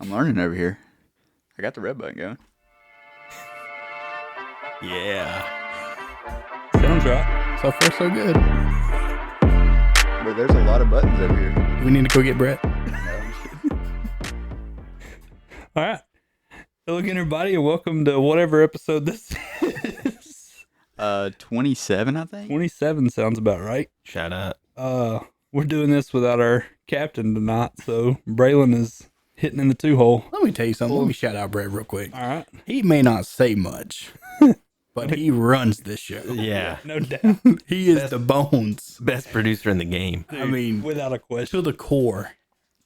I'm learning over here. I got the red button going. Yeah. Sounds right. So far, so good. But there's a lot of buttons over here. We need to go get Brett. No, I'm just kidding. All right. Hello again, everybody, and welcome to whatever episode this is. 27, I think. 27 sounds about right. Shout out. We're doing this without our captain tonight, so Braylon is hitting in the two-hole. Let me tell you something. Let me shout out Brett real quick. All right. He may not say much, but he runs this show. Yeah. No doubt. He is the bones. Best producer in the game. I mean, Without a question. to the core.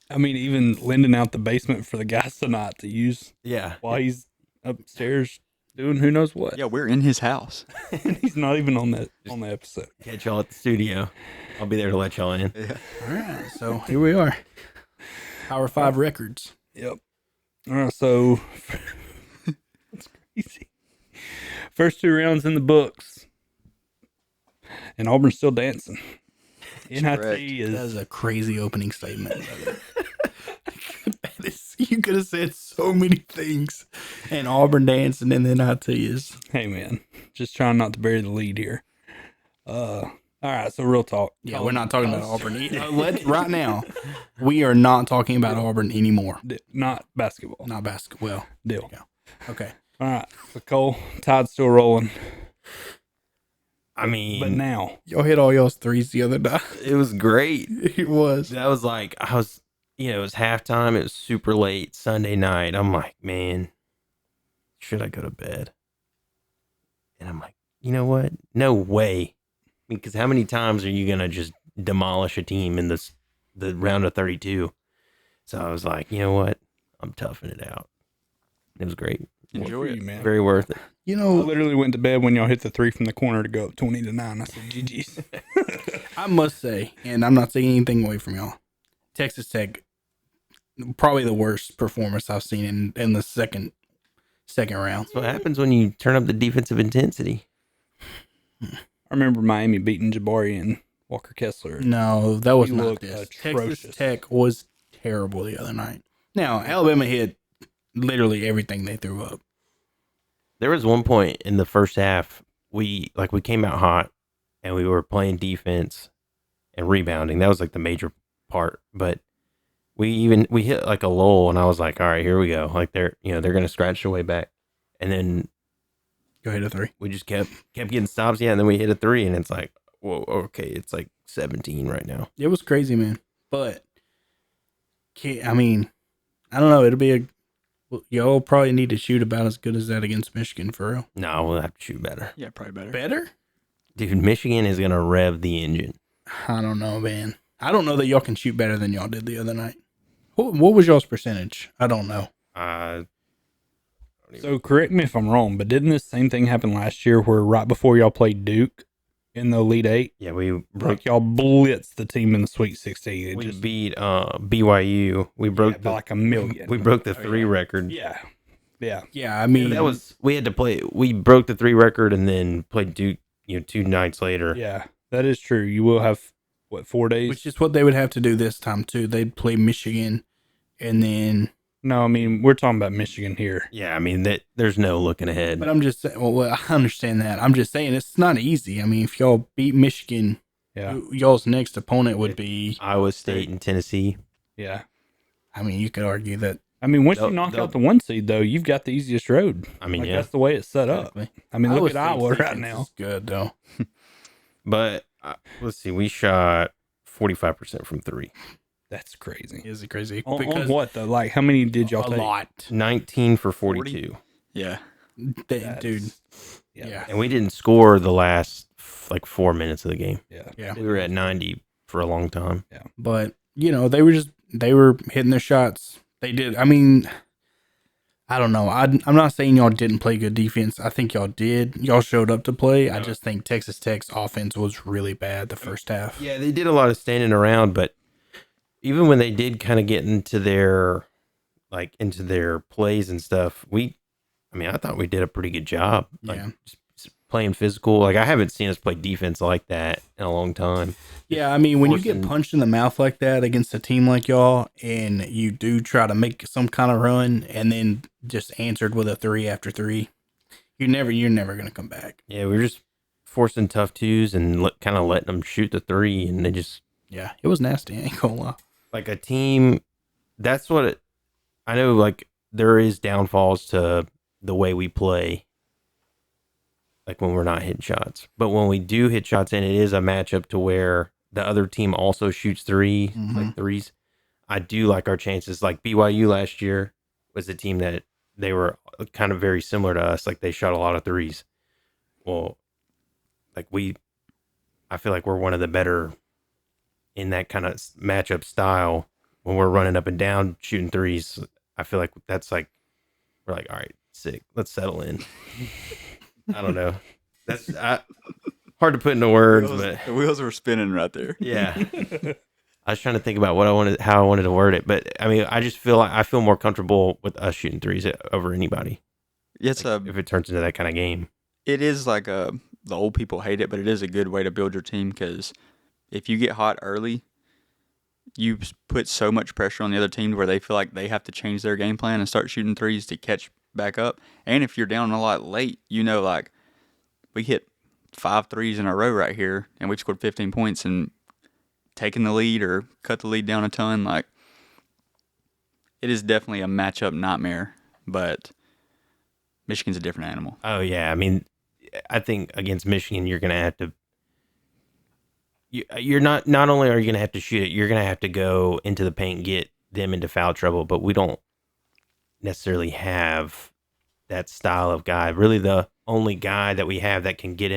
I mean, even lending out the basement for the guys tonight to use Yeah. while he's upstairs doing who knows what. Yeah, we're in his house. And he's not even on the episode. Catch y'all at the studio. I'll be there to let y'all in. Yeah. All right, so here we are. Power 5 records. Yep. All right, so that's crazy. First two rounds in the books, and Auburn's still dancing. NIT correct. That is is a crazy opening statement. You could have said so many things. And Auburn dancing and then NIT is. hey man, just trying not to bury the lead here. All right, so real talk. Yeah, we're not talking about Auburn. Right now, we are not talking about Auburn anymore. Not basketball. Not basketball. Well, Deal. okay. All right, so Cole, tide's still rolling, I mean, but now Y'all hit all y'all's threes the other night. it was great. It was. That was like, it was halftime. It was super late Sunday night. I'm like, man, should I go to bed? And I'm like, you know what? No way. Because how many times are you going to just demolish a team in the round of 32? So I was like, you know what? I'm toughing it out. It was great. Enjoy it. man. Very worth it. You I know, literally went to bed when y'all hit the three from the corner to go up 20-9. I said, GG's. I must say, and I'm not taking anything away from y'all, Texas Tech, probably the worst performance I've seen in the second round. That's what happens when you turn up the defensive intensity. I remember Miami beating Jabari and Walker Kessler. No, that was You not look this. atrocious. Texas Tech was terrible the other night. Now, Alabama hit literally everything they threw up. There was one point in the first half we came out hot and we were playing defense and rebounding. That was like the major part. But we hit like a lull and I was like, all right, here we go. Like they're gonna scratch their way back. And then Go ahead, a three. we just kept getting stops, and then we hit a three and it's like, whoa, okay, it's like 17 right now. It was crazy, man. But, I mean, I don't know. It'll be y'all probably need to shoot about as good as that against Michigan, for real. No, we'll have to shoot better. Yeah, probably better. Better? Dude, Michigan is gonna rev the engine. I don't know, man. I don't know that y'all can shoot better than y'all did the other night. What was y'all's percentage? I don't know. So correct me if I'm wrong, but didn't this same thing happen last year where right before y'all played Duke in the Elite Eight, Yeah, we broke. like y'all blitzed the team in the Sweet 16? It We just beat BYU. We broke by like a million. We broke the three record. Yeah. Yeah. Yeah, I mean, That was we had to play. We broke the three record and then played Duke. 2 nights later. Yeah. That is true. You will have, 4 days? which is what they would have to do this time, too. They'd play Michigan, and then... No, I mean, we're talking about Michigan here. Yeah, I mean that. There's no looking ahead. But I'm just saying, well, I understand that. I'm just saying it's not easy. I mean, if y'all beat Michigan, Yeah. y'all's next opponent would be... Iowa State and Tennessee. Yeah. I mean, you could argue that... I mean, once you They'll- knock they'll- out the one seed, though, you've got the easiest road. I mean, Like, yeah. that's the way it's set up. I mean, look at Iowa right defense now. is good, though. But let's see. We shot 45% from three. That's crazy. Is it crazy? On what, though? Like, how many did y'all a take? lot. 19 for 42. Yeah. That's- Dude, Yeah. yeah. And we didn't score the last 4 minutes of the game. Yeah. Yeah. We were at 90 for a long time. But, they were hitting their shots. They did. I mean, I don't know. I'm not saying y'all didn't play good defense. I think y'all did. Y'all showed up to play. I just think Texas Tech's offense was really bad the first half. Yeah, they did a lot of standing around, but even when they did kind of get into their plays and stuff, I thought we did a pretty good job. Like, Yeah. just playing physical. Like I haven't seen us play defense like that in a long time. Yeah, I mean, when you get Forcing- punched in the mouth like that against a team like y'all, and you do try to make some kind of run, and then just answered with a 3 after 3, you're never gonna come back. Yeah, we were just forcing tough twos and kind of letting them shoot the 3, and they just Yeah, it was nasty. I ain't gonna lie. like a team. That's what I know. Like there is downfalls to the way we play. Like when we're not hitting shots, but when we do hit shots, and it is a matchup to where the other team also shoots 3, like threes. I do like our chances. Like BYU last year was a team that they were kind of very similar to us. Like they shot a lot of 3s. Well, like I feel like we're one of the better in that kind of matchup style when we're running up and down shooting 3s. I feel like that's like, we're like, all right, sick. Let's settle in. I don't know. That's hard to put into words, but The wheels were spinning right there. yeah. I was trying to think about how I wanted to word it, but I mean, I just feel like I feel more comfortable with us shooting 3s over anybody. It's If it turns into that kind of game. it is like the old people hate it, but it is a good way to build your team because if you get hot early, you put so much pressure on the other team where they feel like they have to change their game plan and start shooting 3s to catch back up. And if you're down a lot late, like we hit 5 3s in a row right here and we scored 15 points and taking the lead or cut the lead down a ton. Like it is definitely a matchup nightmare, but Michigan's a different animal. Oh yeah, I mean, I think against Michigan, you're gonna have to. You're not only are you gonna have to shoot it, you're gonna have to go into the paint and get them into foul trouble. But we don't necessarily have that style of guy. Really, the only guy that we have that can get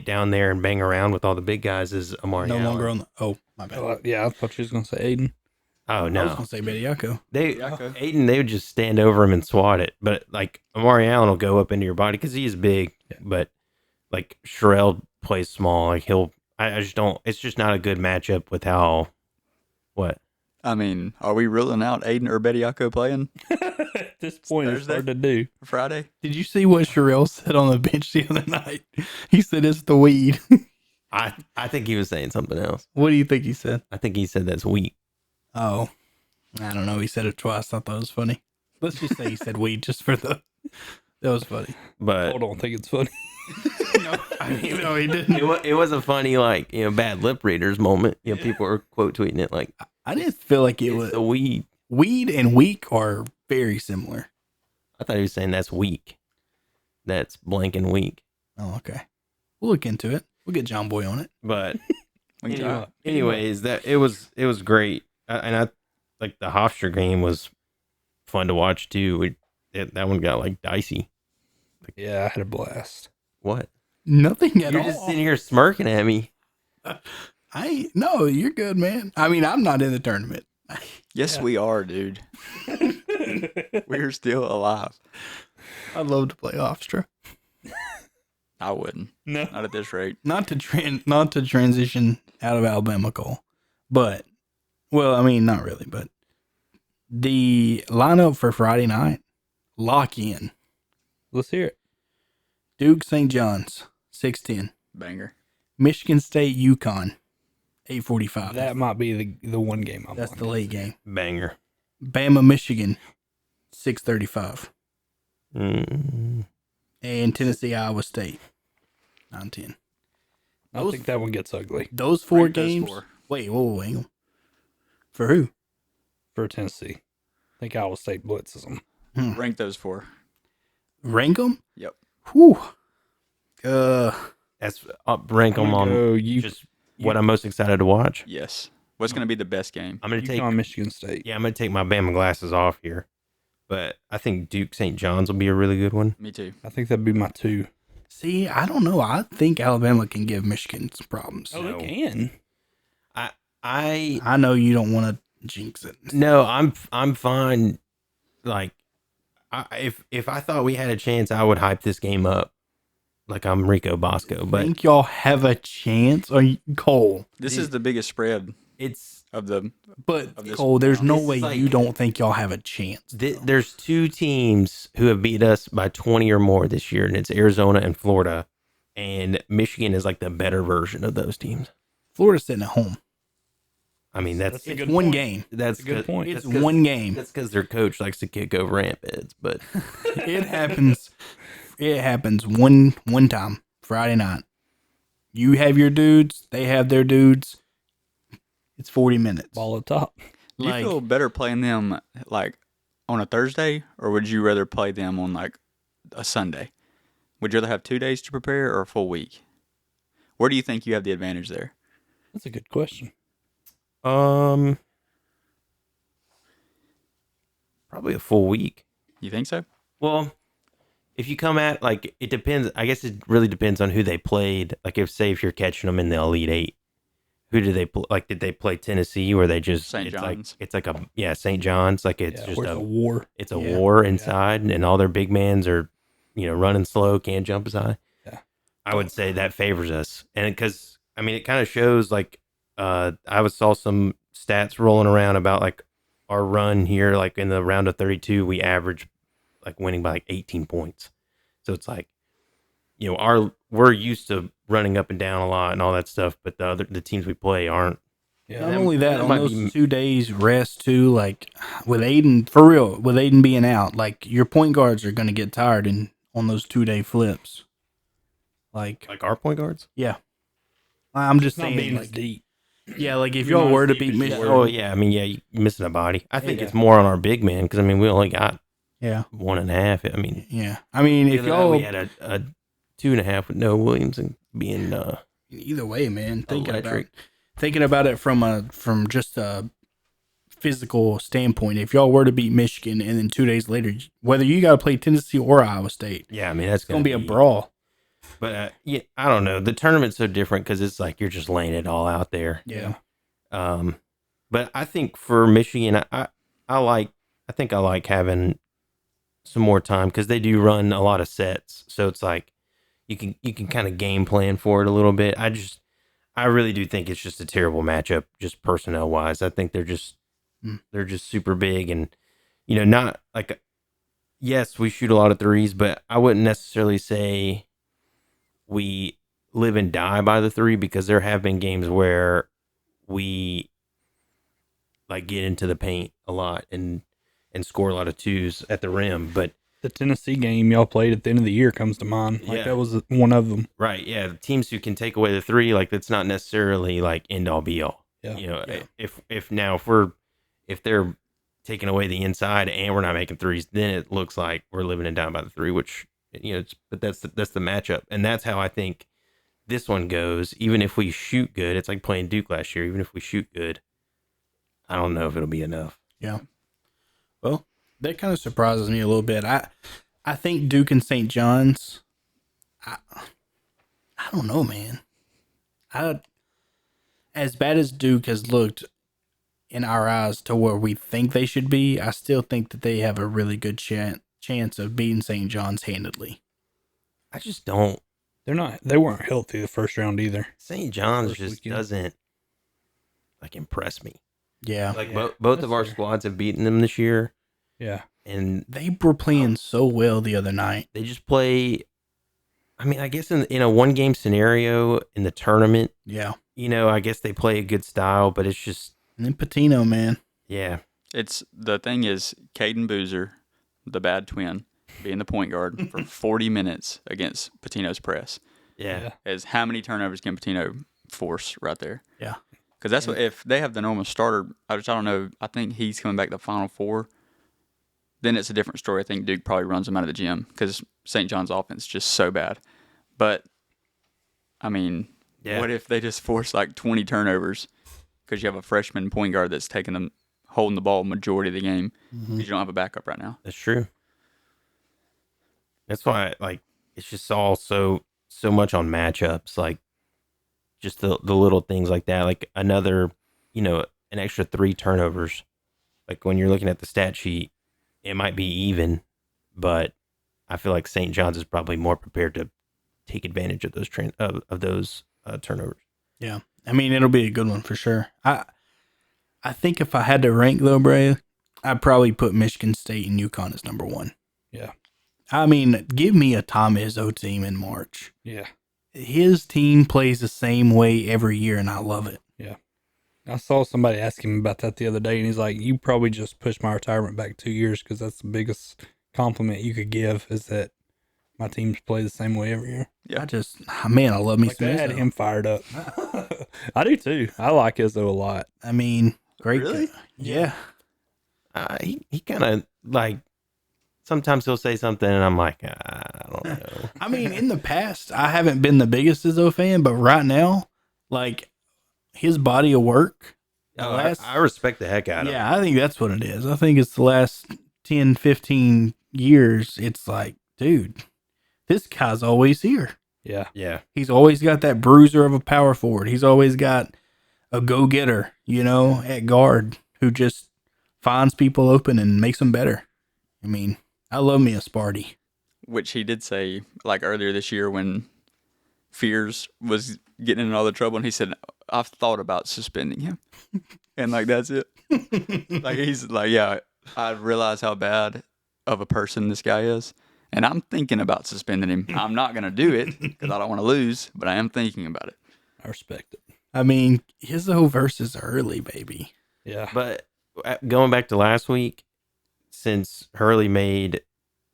down there and bang around with all the big guys is Amari. No Allen. longer on the. Oh, my bad. Yeah, I thought you was gonna say Aiden. Oh I was no, gonna say Bediako. Aiden, they would just stand over him and swat it. But like Amari Allen will go up into your body because he is big. Yeah. But like Sherrell plays small. Like I just don't. It's just not a good matchup with how. What? I mean, are we ruling out Aiden or Bediako playing At this point, it's Thursday? hard to do. Friday? Did you see what Sherelle said on the bench the other night? He said it's the weed. I think he was saying something else. What do you think he said? I think he said that's weak. Oh, I don't know. He said it twice. I thought it was funny. Let's just say he said weed just for the. That was funny. But I don't think it's funny. No, no, he didn't. it was a funny bad lip readers moment. People were quote tweeting it like I didn't feel like it it's was the weed. weed and weak are very similar. I thought he was saying that's weak. That's blank and weak. Oh, okay. We'll look into it. We'll get John Boy on it. But We can try. anyways, that it was great, and I like the Hofstra game was fun to watch too. That one got like dicey. Yeah, I had a blast. What? Nothing at You're all. just sitting here smirking at me. No, you're good, man. I mean, I'm not in the tournament. Yes, we are, dude. We're still alive. I'd love to play Hofstra. I wouldn't. No. Not at this rate. Not to transition out of Alabama, Cole, but I mean, not really, but the lineup for Friday night, lock in. Let's hear it. Duke St. John's, 6:10. Banger. Michigan State, UConn, 8:45. That might be the one game I'm That's the watching. late game. Banger. Bama, Michigan, 6:35. Mm. And Tennessee, Iowa State, 9:10. I think that one gets ugly Those four Rank those games. four. Wait, whoa, hang on. For who? for Tennessee. I think Iowa State blitzes them. Rank those four. Rank them? Yep. Whew. That's rank them on Go you just what I'm most excited to watch. Yes. What's going to be the best game? I'm gonna take UConn, Michigan State. I'm gonna take my Bama glasses off here, but I think Duke St. John's will be a really good one. Me too. I think that'd be my two. See, I don't know. I think Alabama can give Michigan some problems. Oh, No. they can. I know you don't want to jinx it. No, I'm fine. Like, if I thought we had a chance, I would hype this game up. Like I'm Rico Bosco, but Think y'all have a chance? Or Cole? This is the biggest spread it's of the. But Of this Cole, there's no This is way like- you don't think y'all have a chance. there's two teams who have beat us by 20 or more this year, and it's Arizona and Florida. and Michigan is like the better version of those teams. Florida's sitting at home. I mean, that's That's a It's good one point. game. that's a good point. It's one game. That's because their coach likes to kick over ant beds, but It happens. It happens one time Friday night. You have your dudes. They have their dudes. It's 40 minutes. Ball at top. Do you Like- feel better playing them like on a Thursday, or would you rather play them on like a Sunday? Would you rather have 2 days to prepare or a full week? Where do you think you have the advantage there? That's a good question. probably a full week. You think so? Well, if you come at like it depends. I guess it really depends on who they played. Like if you're catching them in the Elite Eight, who did they play? Like did they play Tennessee where they just St. it's John's. Like it's like a St. John's. Like it's Yeah, just where's a the war? it's a Yeah. war inside, and all their big mans are running slow, can't jump as high. Yeah. I would say that favors us, and because I mean it kind of shows like saw some stats rolling around about like our run here, like in the round of 32, we average like winning by like 18 points. So it's like, we're used to running up and down a lot and all that stuff, but the teams we play aren't. Yeah. Not only that, that on might those be- 2 days rest too, like with Aiden, for real, with Aiden being out, like your point guards are going to get tired on those 2-day flips. Like, Like our point guards. yeah. I'm just It's not saying, being as like, deep. yeah, like if You're y'all not were as to deep beat as you Michigan, were. Oh yeah, I mean you're missing a body. I think Yeah. it's more on our big man because I mean we only got yeah, 1.5. I mean, yeah. I mean, the if other night y'all, we had a 2.5 with Noah Williams and being either way, man, electric. thinking about it from just a physical standpoint, if y'all were to beat Michigan and then 2 days later, whether you got to play Tennessee or Iowa State, Yeah, I mean that's it's gonna be a brawl. brawl. But yeah, I don't know. The tournament's so different because it's like you're just laying it all out there. Yeah, But I think for Michigan, I think I like having some more time because they do run a lot of sets. So it's like you can kind of game plan for it a little bit. I really do think it's just a terrible matchup, just personnel wise. I think they're just super big and not like yes, we shoot a lot of threes, but I wouldn't necessarily say we live and die by the three because there have been games where we like get into the paint a lot and score a lot of twos at the rim. But The Tennessee game y'all played at the end of the year comes to mind. Like Yeah. that was one of them. right, yeah, the teams who can take away the three, like that's not necessarily like end all be all. Yeah. Yeah. If they're taking away the inside and we're not making threes, then it looks like we're living and dying by the three, which but that's the matchup, and that's how I think this one goes. Even if we shoot good, it's like playing Duke last year. Even if we shoot good, I don't know if it'll be enough. yeah. Well, that kind of surprises me a little bit. I think Duke and St. John's. I don't know, man. As bad as Duke has looked in our eyes to where we think they should be, I still think that they have a really good chance of beating St. John's handedly. I just don't. They weren't healthy the first round either. St. John's First just weekend. doesn't like impress me. Yeah. Like Yeah, both that's of our fair. squads have beaten them this year, Yeah. and They were playing so well the other night. they just play. I mean, I guess in a one game scenario in the tournament, Yeah. I guess they play a good style, but it's just And then Patino, man. yeah, It's the thing is Caden Boozer, the bad twin, being the point guard for 40 minutes against Patino's press. yeah. Is how many turnovers can Patino force right there? Yeah. Because that's what if they have the normal starter, which I don't know. I think he's coming back to the Final Four. Then it's a different story. I think Duke probably runs them out of the gym because St. John's offense is just so bad. But I mean, Yeah. what if they just force like 20 turnovers because you have a freshman point guard that's taking them holding the ball majority of the game because you don't have a backup right now. That's true. That's why, like, it's just all so much on matchups, like just the little things like that, like another, an extra 3 turnovers. Like when you're looking at the stat sheet, it might be even, but I feel like St. John's is probably more prepared to take advantage of those turnovers. Yeah. I mean, it'll be a good one for sure. I think if I had to rank though, Bray, I'd probably put Michigan State and UConn as number 1. Yeah. I mean, give me a Tom Izzo team in March. Yeah. his team plays the same way every year, and I love it. I saw somebody ask him about that the other day, and he's like, "You probably just pushed my retirement back 2 years because that's the biggest compliment you could give is that my teams play the same way every year." Yeah. I love me Like some that had Izzo. him fired up. I do too. I like Izzo a lot. I mean, great. Really? Yeah. He kind of like sometimes he'll say something and I'm like, I don't know. I mean, in the past, I haven't been the biggest Izzo fan, but right now, like his body of work. the Oh, last- I respect the heck out of him. Yeah, I think that's what it is. I think it's the last 10, 15 years. It's like, dude, this guy's always here. Yeah. Yeah. He's always got that bruiser of a power forward. He's always got a go-getter, at guard who just finds people open and makes them better. I mean, I love me a Sparty. Which he did say like earlier this year when Fears was getting in all the trouble, and he said, "I've thought about suspending him," and like that's it. Like he's like, yeah, I realize how bad of a person this guy is, and I'm thinking about suspending him. I'm not gonna do it because I don't want to lose, but I am thinking about it. I respect it. I mean, Izzo versus Early, baby. Yeah. But going back to last week, since Hurley made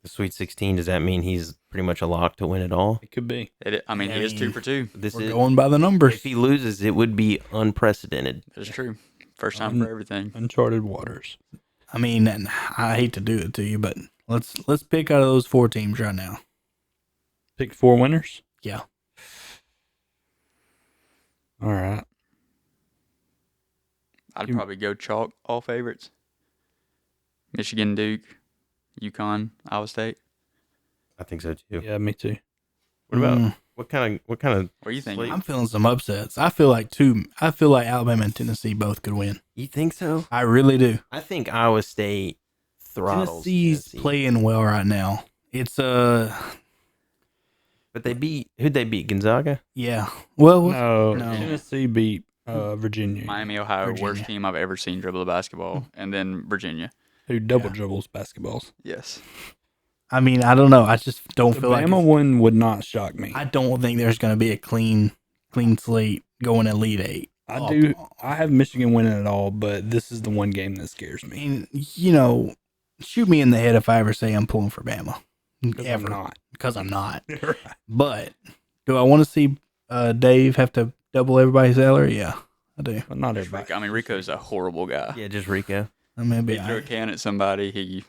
the Sweet 16, does that mean he's pretty much a lock to win it all? It could be. I mean, he is 2 for 2. This We're is going by the numbers. if he loses, it would be unprecedented. That's true. First time for everything. Uncharted waters. I mean, and I hate to do it to you, but let's pick out of those 4 teams right now. Pick 4 winners. Yeah. All right. I'd probably go chalk all favorites. Michigan, Duke, UConn, Iowa State. I think so too. Yeah, me too. What about Mm. what kind of What do you think? Sleep. I'm feeling some upsets. I feel like Alabama and Tennessee both could win. you think so? I really do. I think Iowa State throttles Tennessee's Tennessee. playing well right now. It's But who'd they beat? Gonzaga? yeah. Well, No, No. Tennessee beat Virginia, Miami, Ohio, Virginia. worst team I've ever seen dribble the basketball. And then Virginia. who double dribbles basketballs. Yes. I mean, I don't know. I just don't The feel like Bama one would not shock me. I don't think there's going to be a clean slate going Elite Eight. I have Michigan winning it all, but this is the one game that scares I me. mean, shoot me in the head if I ever say I'm pulling for Bama. Because I'm Ever. not. Because I'm not. But do I want to see Dave have to double everybody's salary? Yeah, I do. But not everybody. I mean, Rico's a horrible guy. Yeah, just Rico. I mean, He threw a can at somebody. He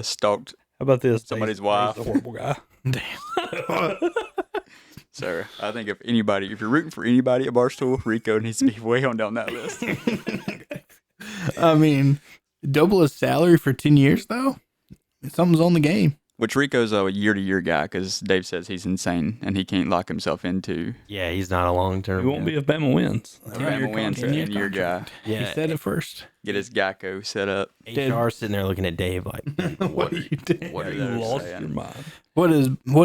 stalked. How about this? Somebody's Dave's wife. a horrible guy. So I think if you're rooting for anybody at Barstool, Rico needs to be way on down that list. I mean, double his salary for 10 years, though? Something's on the game. Which Rico's a year-to-year guy because Dave says he's insane and he can't lock himself into. Yeah, he's not a long He term. won't be if Bama wins. Bama wins for 10-year guy. Yeah, He said it first. Get his Geico set up. HR sitting there looking at Dave like, What are you doing? What are You they lost saying? your mind. What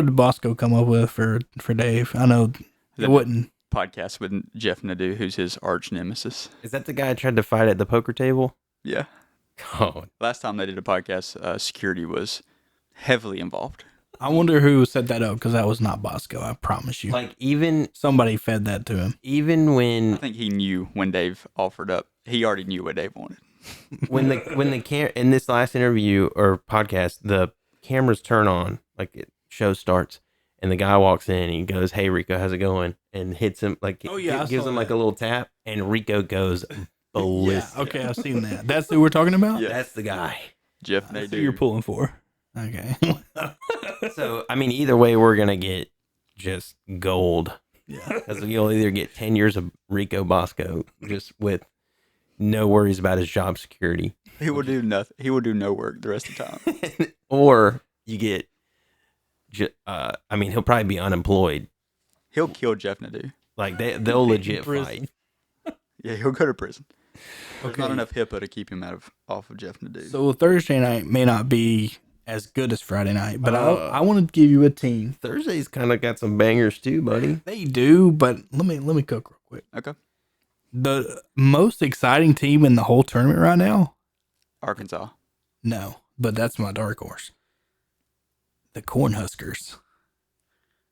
did Bosco come up with for Dave? I know it wouldn't. Podcast with Jeff Nadeau, who's his arch nemesis. is that the guy I tried to fight at the poker table? Yeah. Oh, Last time they did a podcast, security was heavily involved. I wonder who set that up because that was not Bosco. I promise you. like even Somebody fed that to him. even I when think he knew when Dave offered up. He already knew what Dave wanted. when the in this last interview or podcast, the cameras turn on, like it show starts, and the guy walks in and he goes, "Hey Rico, how's it going?" and hits him like Oh, yeah, I gives saw him like that. a little tap, and Rico goes Yeah. ballistic. Okay, I've seen that. That's who we're talking about? Yeah. That's the guy. Jeff That's who you're Nadeau. pulling for. Okay. So I mean, either way, we're gonna get just gold. Yeah. Because you'll either get 10 years of Rico Bosco just with no worries about his job security, He will do nothing. He will do no work the rest of the time. or you get, I mean, he'll probably be unemployed. He'll kill Jeff Nadeau. Like they'll legit Prison. fight. Yeah, he'll go to prison. There's Okay. not enough HIPAA to keep him off of Jeff Nadeau. So Thursday night may not be as good as Friday night, but I want to give you a team. Thursday's kind of got some bangers too, buddy. They do, but let me cook real quick. Okay. The most exciting team in the whole tournament right now? Arkansas. No, but that's my dark horse. The Cornhuskers.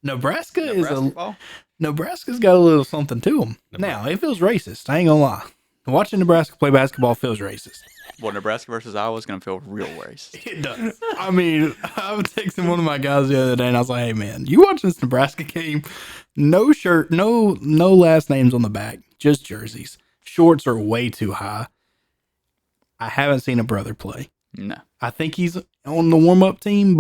Nebraska Basketball? Nebraska's got a little something to them. Now, it feels racist. I ain't gonna lie. Watching Nebraska play basketball feels racist. Well, Nebraska versus Iowa is going to feel real racist. It does. I mean, I was texting one of my guys the other day, and I was like, "Hey, man, you watching this Nebraska game? No shirt, no last names on the back, just jerseys. Shorts are way too high. I haven't seen a brother play. No. I think he's on the warm up team,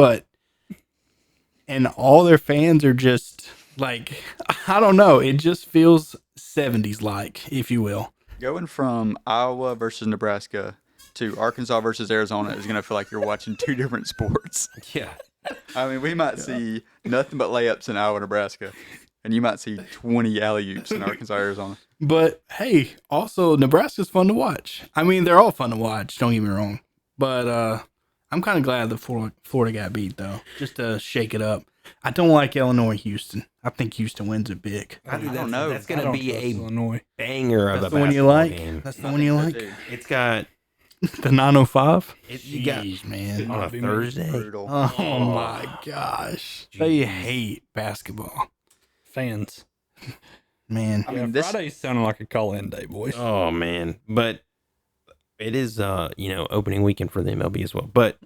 and all their fans are just like, I don't know. It just feels 70s like, if you will. Going from Iowa versus Nebraska to Arkansas versus Arizona is going to feel like you're watching two different sports. Yeah. I mean, we might see nothing but layups in Iowa, Nebraska, and you might see 20 alley-oops in Arkansas, Arizona. But hey, also Nebraska's fun to watch. I mean, they're all fun to watch. Don't get me wrong. But I'm kind of glad that Florida got beat, though, just to shake it up. I don't like Illinois, Houston. I think Houston wins it big. I think don't know. That's I going to don't be trust a Illinois. banger of That's a the one you basketball like. game. That's the one you like. It's got The 905. you got Jeez, man. on a be me. Thursday. Brutal. Oh my gosh. They hate basketball, Fans. man. I Yeah, mean, this Friday's sounding like a call-in day, boys. Oh man, but it is opening weekend for the MLB as well. But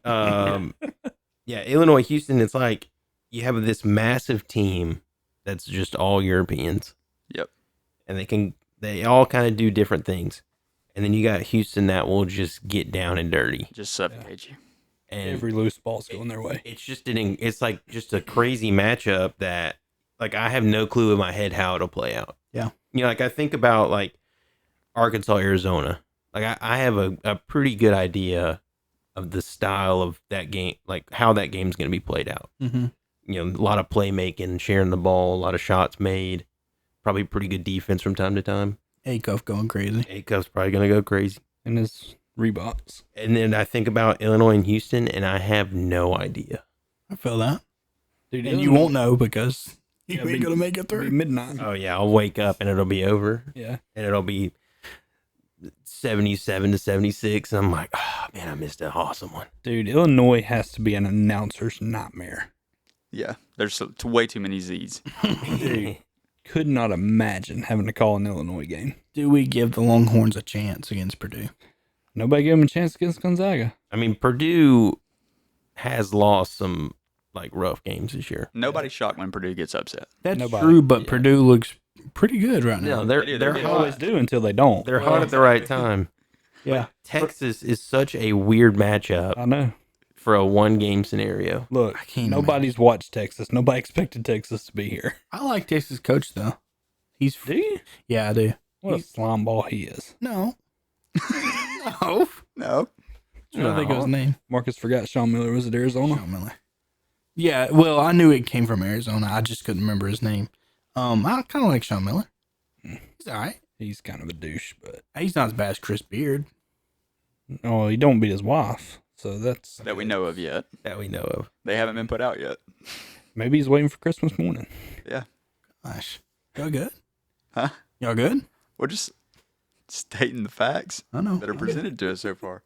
yeah, Illinois, Houston. It's like you have this massive team that's just all Europeans. Yep. And they all kind of do different things. And then you got Houston that will just get down and dirty. just suffocate you. And Every loose ball's going their way. it's just it's like just a crazy matchup that like I have no clue in my head how it'll play out. Yeah. You know, like I think about like Arkansas, Arizona. Like I have a pretty good idea of the style of that game, like how that game's going to be played out. Mm-hmm. You know, a lot of playmaking, sharing the ball, a lot of shots made, probably pretty good defense from time to time. Acuff going crazy. Acuff's probably going to go crazy. And his Reeboks. And then I think about Illinois and Houston, and I have no idea. I feel that. Dude, And you won't know because you Yeah, ain't be- going to make it It'll be through. midnight. Oh yeah, I'll wake up and it'll be over, Yeah. and it'll be 77-76, and I'm like, oh man, I missed an awesome one. Dude, Illinois has to be an announcer's nightmare. Yeah. There's way too many Z's. Dude, could not imagine having to call an Illinois game. Do we give the Longhorns a chance against Purdue? Nobody gave him a chance against Gonzaga. I mean, Purdue has lost some like rough games this year. Nobody's shocked when Purdue gets upset. That's Nobody. true, but Yeah. Purdue looks pretty good right now. No, they're They do, they're they They do. always hot. do until they don't. They're hot at the right time. Yeah. Texas is such a weird matchup I know. for a one game scenario. Look, I can't nobody's watched Texas. Nobody expected Texas to be here. I like Texas coach though. He's Do you? yeah, I do. What a slime ball he is. No. No. No. I don't think of his name. Marcus forgot Sean Miller was at Arizona. Sean Miller. Yeah, well, I knew it came from Arizona. I just couldn't remember his name. I kind of like Sean Miller. He's all right. He's kind of a douche, but He's not as bad as Chris Beard. no, he don't beat his wife. So that's That we know of yet. That we know of. They haven't been put out yet. maybe he's waiting for Christmas morning. Yeah. Gosh, y'all good? Huh? Y'all good? We're just stating the facts I know. that are presented to us so far.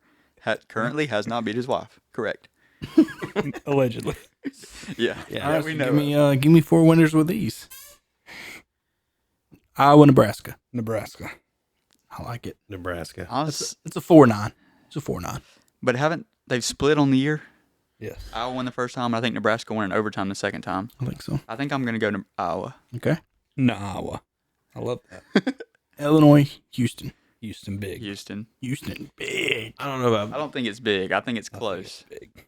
Currently has not beat his wife. Correct. Allegedly. Yeah. Yeah, All right, we so know. give me 4 winners with these. Iowa, Nebraska. Nebraska. I like it. Nebraska. It's a 4-9. It's a 4-9. But they've split on the year? Yes. Iowa won the first time, and I think Nebraska won in overtime the second time. I think so. I think I'm going to go to Iowa. Okay. No, Iowa. I love that. Illinois, Houston. Houston big. Houston. Houston, big. I don't know about. I don't think it's big. I think it's I think close. it's big.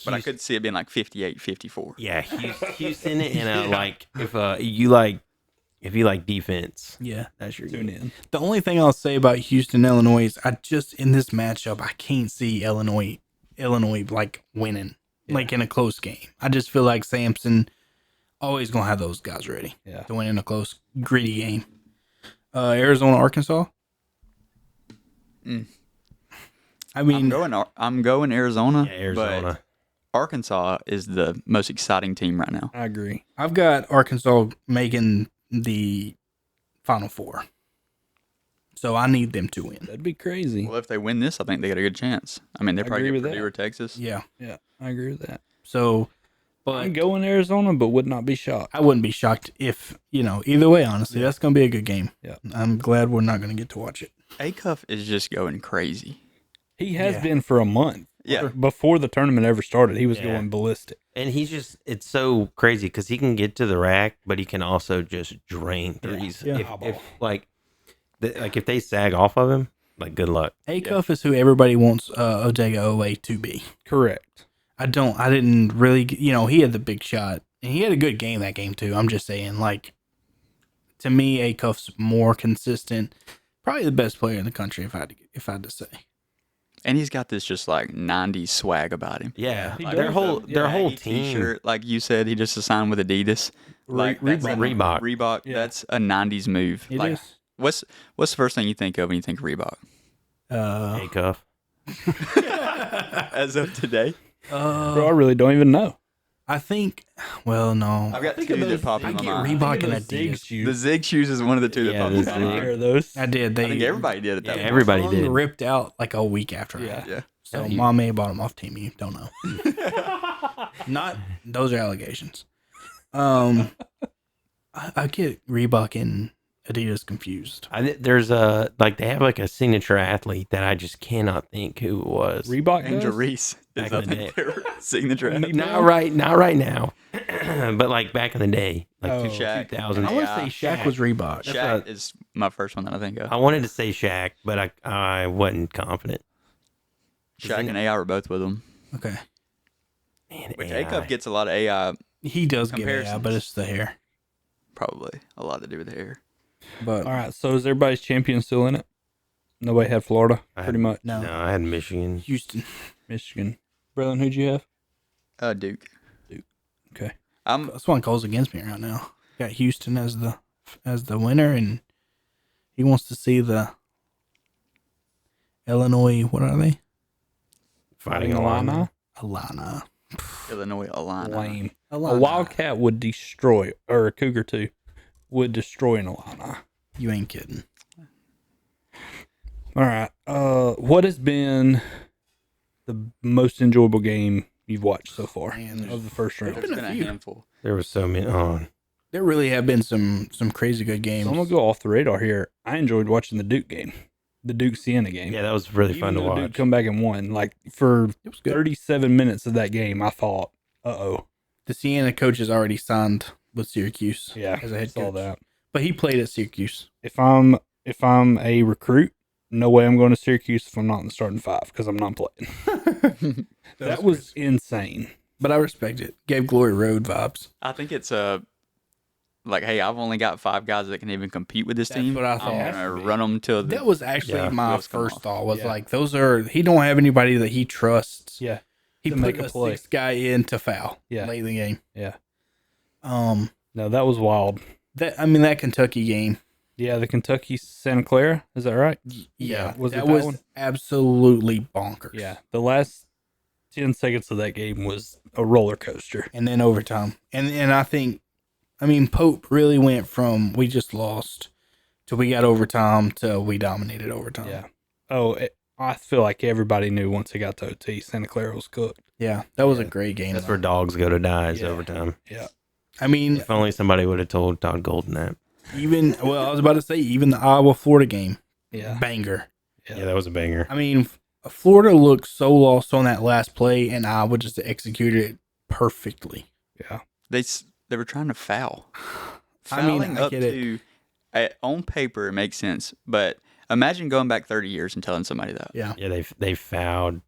But I could see it being like 58-54. Yeah, Houston and like if you like defense, Yeah. that's your Tune game. in. The only thing I'll say about Houston, Illinois is I just in this matchup I can't see Illinois like winning like in a close game. I just feel like Sampson always gonna have those guys ready Yeah. to win in a close gritty game. Arizona, Arkansas. Mm. I mean, I'm going Arizona. Yeah, Arizona. But Arkansas is the most exciting team right now. I agree. I've got Arkansas making the Final Four, so I need them to win. That'd be crazy. Well, if they win this, I think they got a good chance. I mean, they I probably agree get with Purdue that. or Texas. Yeah. Yeah, I agree with that. So But I'm going Arizona, but would not be shocked. I wouldn't be shocked if, either way, honestly. That's going to be a good game. Yeah. I'm glad we're not going to get to watch it. Acuff is just going crazy. He has Yeah. been for a month. Yeah. Before the tournament ever started, he was Yeah. going ballistic. And it's so crazy because he can get to the rack, but he can also just drain threes. Yeah. If they sag off of him, like good luck. Acuff is who everybody wants Odega Owe to be. Correct. I didn't really, he had the big shot. And he had a good game that game, too. I'm just saying, to me, Acuff's more consistent. Probably the best player in the country, if I had to say. And he's got this just like 90s swag about him. Yeah, He their does. whole Baggy team. T-shirt, like you said, he just signed with Adidas. Like that's Reebok. Reebok. Yeah. That's a 90s move. It like, is. What's the first thing you think of when you think Reebok? Hey, Cuff. As of today, Bro, I really don't even know. I think, well, no. I've got think two of that those- pop I in my get mind. Reebok and Those Zig Adidas. shoes. The Zig shoes is one of the two that Yeah, pop the in my Zig. mind. Pair of those. I did. I think everybody did at that Yeah, point. everybody Song did. ripped out like a week after. Yeah. Yeah. So Yeah, you- mom may have bought them off Team. Don't know. Not those are allegations. I get Reebok and Adidas confused. There's they have like a signature athlete that I just cannot think who it was. Reebok Angel does? Reese Back is in I the think day. their signature. Not right now, but like back in the day, like Oh. Shaq. 2000s. I want to say Shaq was Reebok. Shaq is my first one that I think of. I wanted to say Shaq, but I wasn't confident. Shaq and AI were both with him. Okay. Man, Which AI. Acuff gets a lot of AI, He does get AI, Comparisons. but it's the hair. probably a lot to do with the hair. But All right, so is everybody's champion still in it? Nobody had Florida, I pretty had- much. no, No, I had Michigan. Houston. Michigan. Braylon, who'd you have? Duke. Okay. That's one calls against me right now. Got Houston as the winner, and he wants to see the Illinois. What are they? Fighting Illini. Alana. Illinois Illini. Lame. Alana. A Wildcat would destroy, or a Cougar too, would destroy an Illini. You ain't kidding. All right. What has been the most enjoyable game you've watched so far Man, there's- of the first round? There's been been a a few. handful. There was so many. Oh, There really have been some crazy good games. So I'm gonna go off the radar here. I enjoyed watching the Duke game, the Duke Siena game. yeah, that was really Even fun to though Duke watch. come back and won. Like for It was good. 37 minutes of that game, I thought, "Uh-oh, The Siena coach has already signed with Syracuse. yeah, as a head saw coach. that." But he played at Syracuse. If I'm a recruit, no way I'm going to Syracuse if I'm not in the starting five because I'm not playing. That was insane. But I respect it. Gave Glory Road vibes. I think it's like, hey, I've only got 5 guys that can even compete with this That's team. what I I'm thought. gonna run them till the, That was actually Yeah. my Wheels come first off. thought. Was Yeah. like he don't have anybody that he trusts. Yeah, He to put make a a play. sixth guy in to foul. Yeah. Late in the game. yeah. No, that was wild. that Kentucky game. Yeah, the Kentucky Santa Clara. Is that right? Yeah, Was it that that was one? absolutely bonkers. Yeah. The last 10 seconds of that game was a roller coaster. And then overtime. And I think, Pope really went from we just lost to we got overtime to we dominated overtime. Yeah. Oh, I feel like everybody knew once it got to OT, Santa Clara was cooked. Yeah, that was a great game. That's though. where dogs go to die is Yeah. overtime. Yeah. If only somebody would have told Todd Golden that. I was about to say, even the Iowa Florida game, Yeah. banger. Yeah, that was a banger. Florida looked so lost on that last play, and Iowa just executed it perfectly. Yeah. they were trying to foul. I mean, Fouling I up get it. to on paper it makes sense, but imagine going back 30 years and telling somebody that. Yeah. Yeah, they fouled.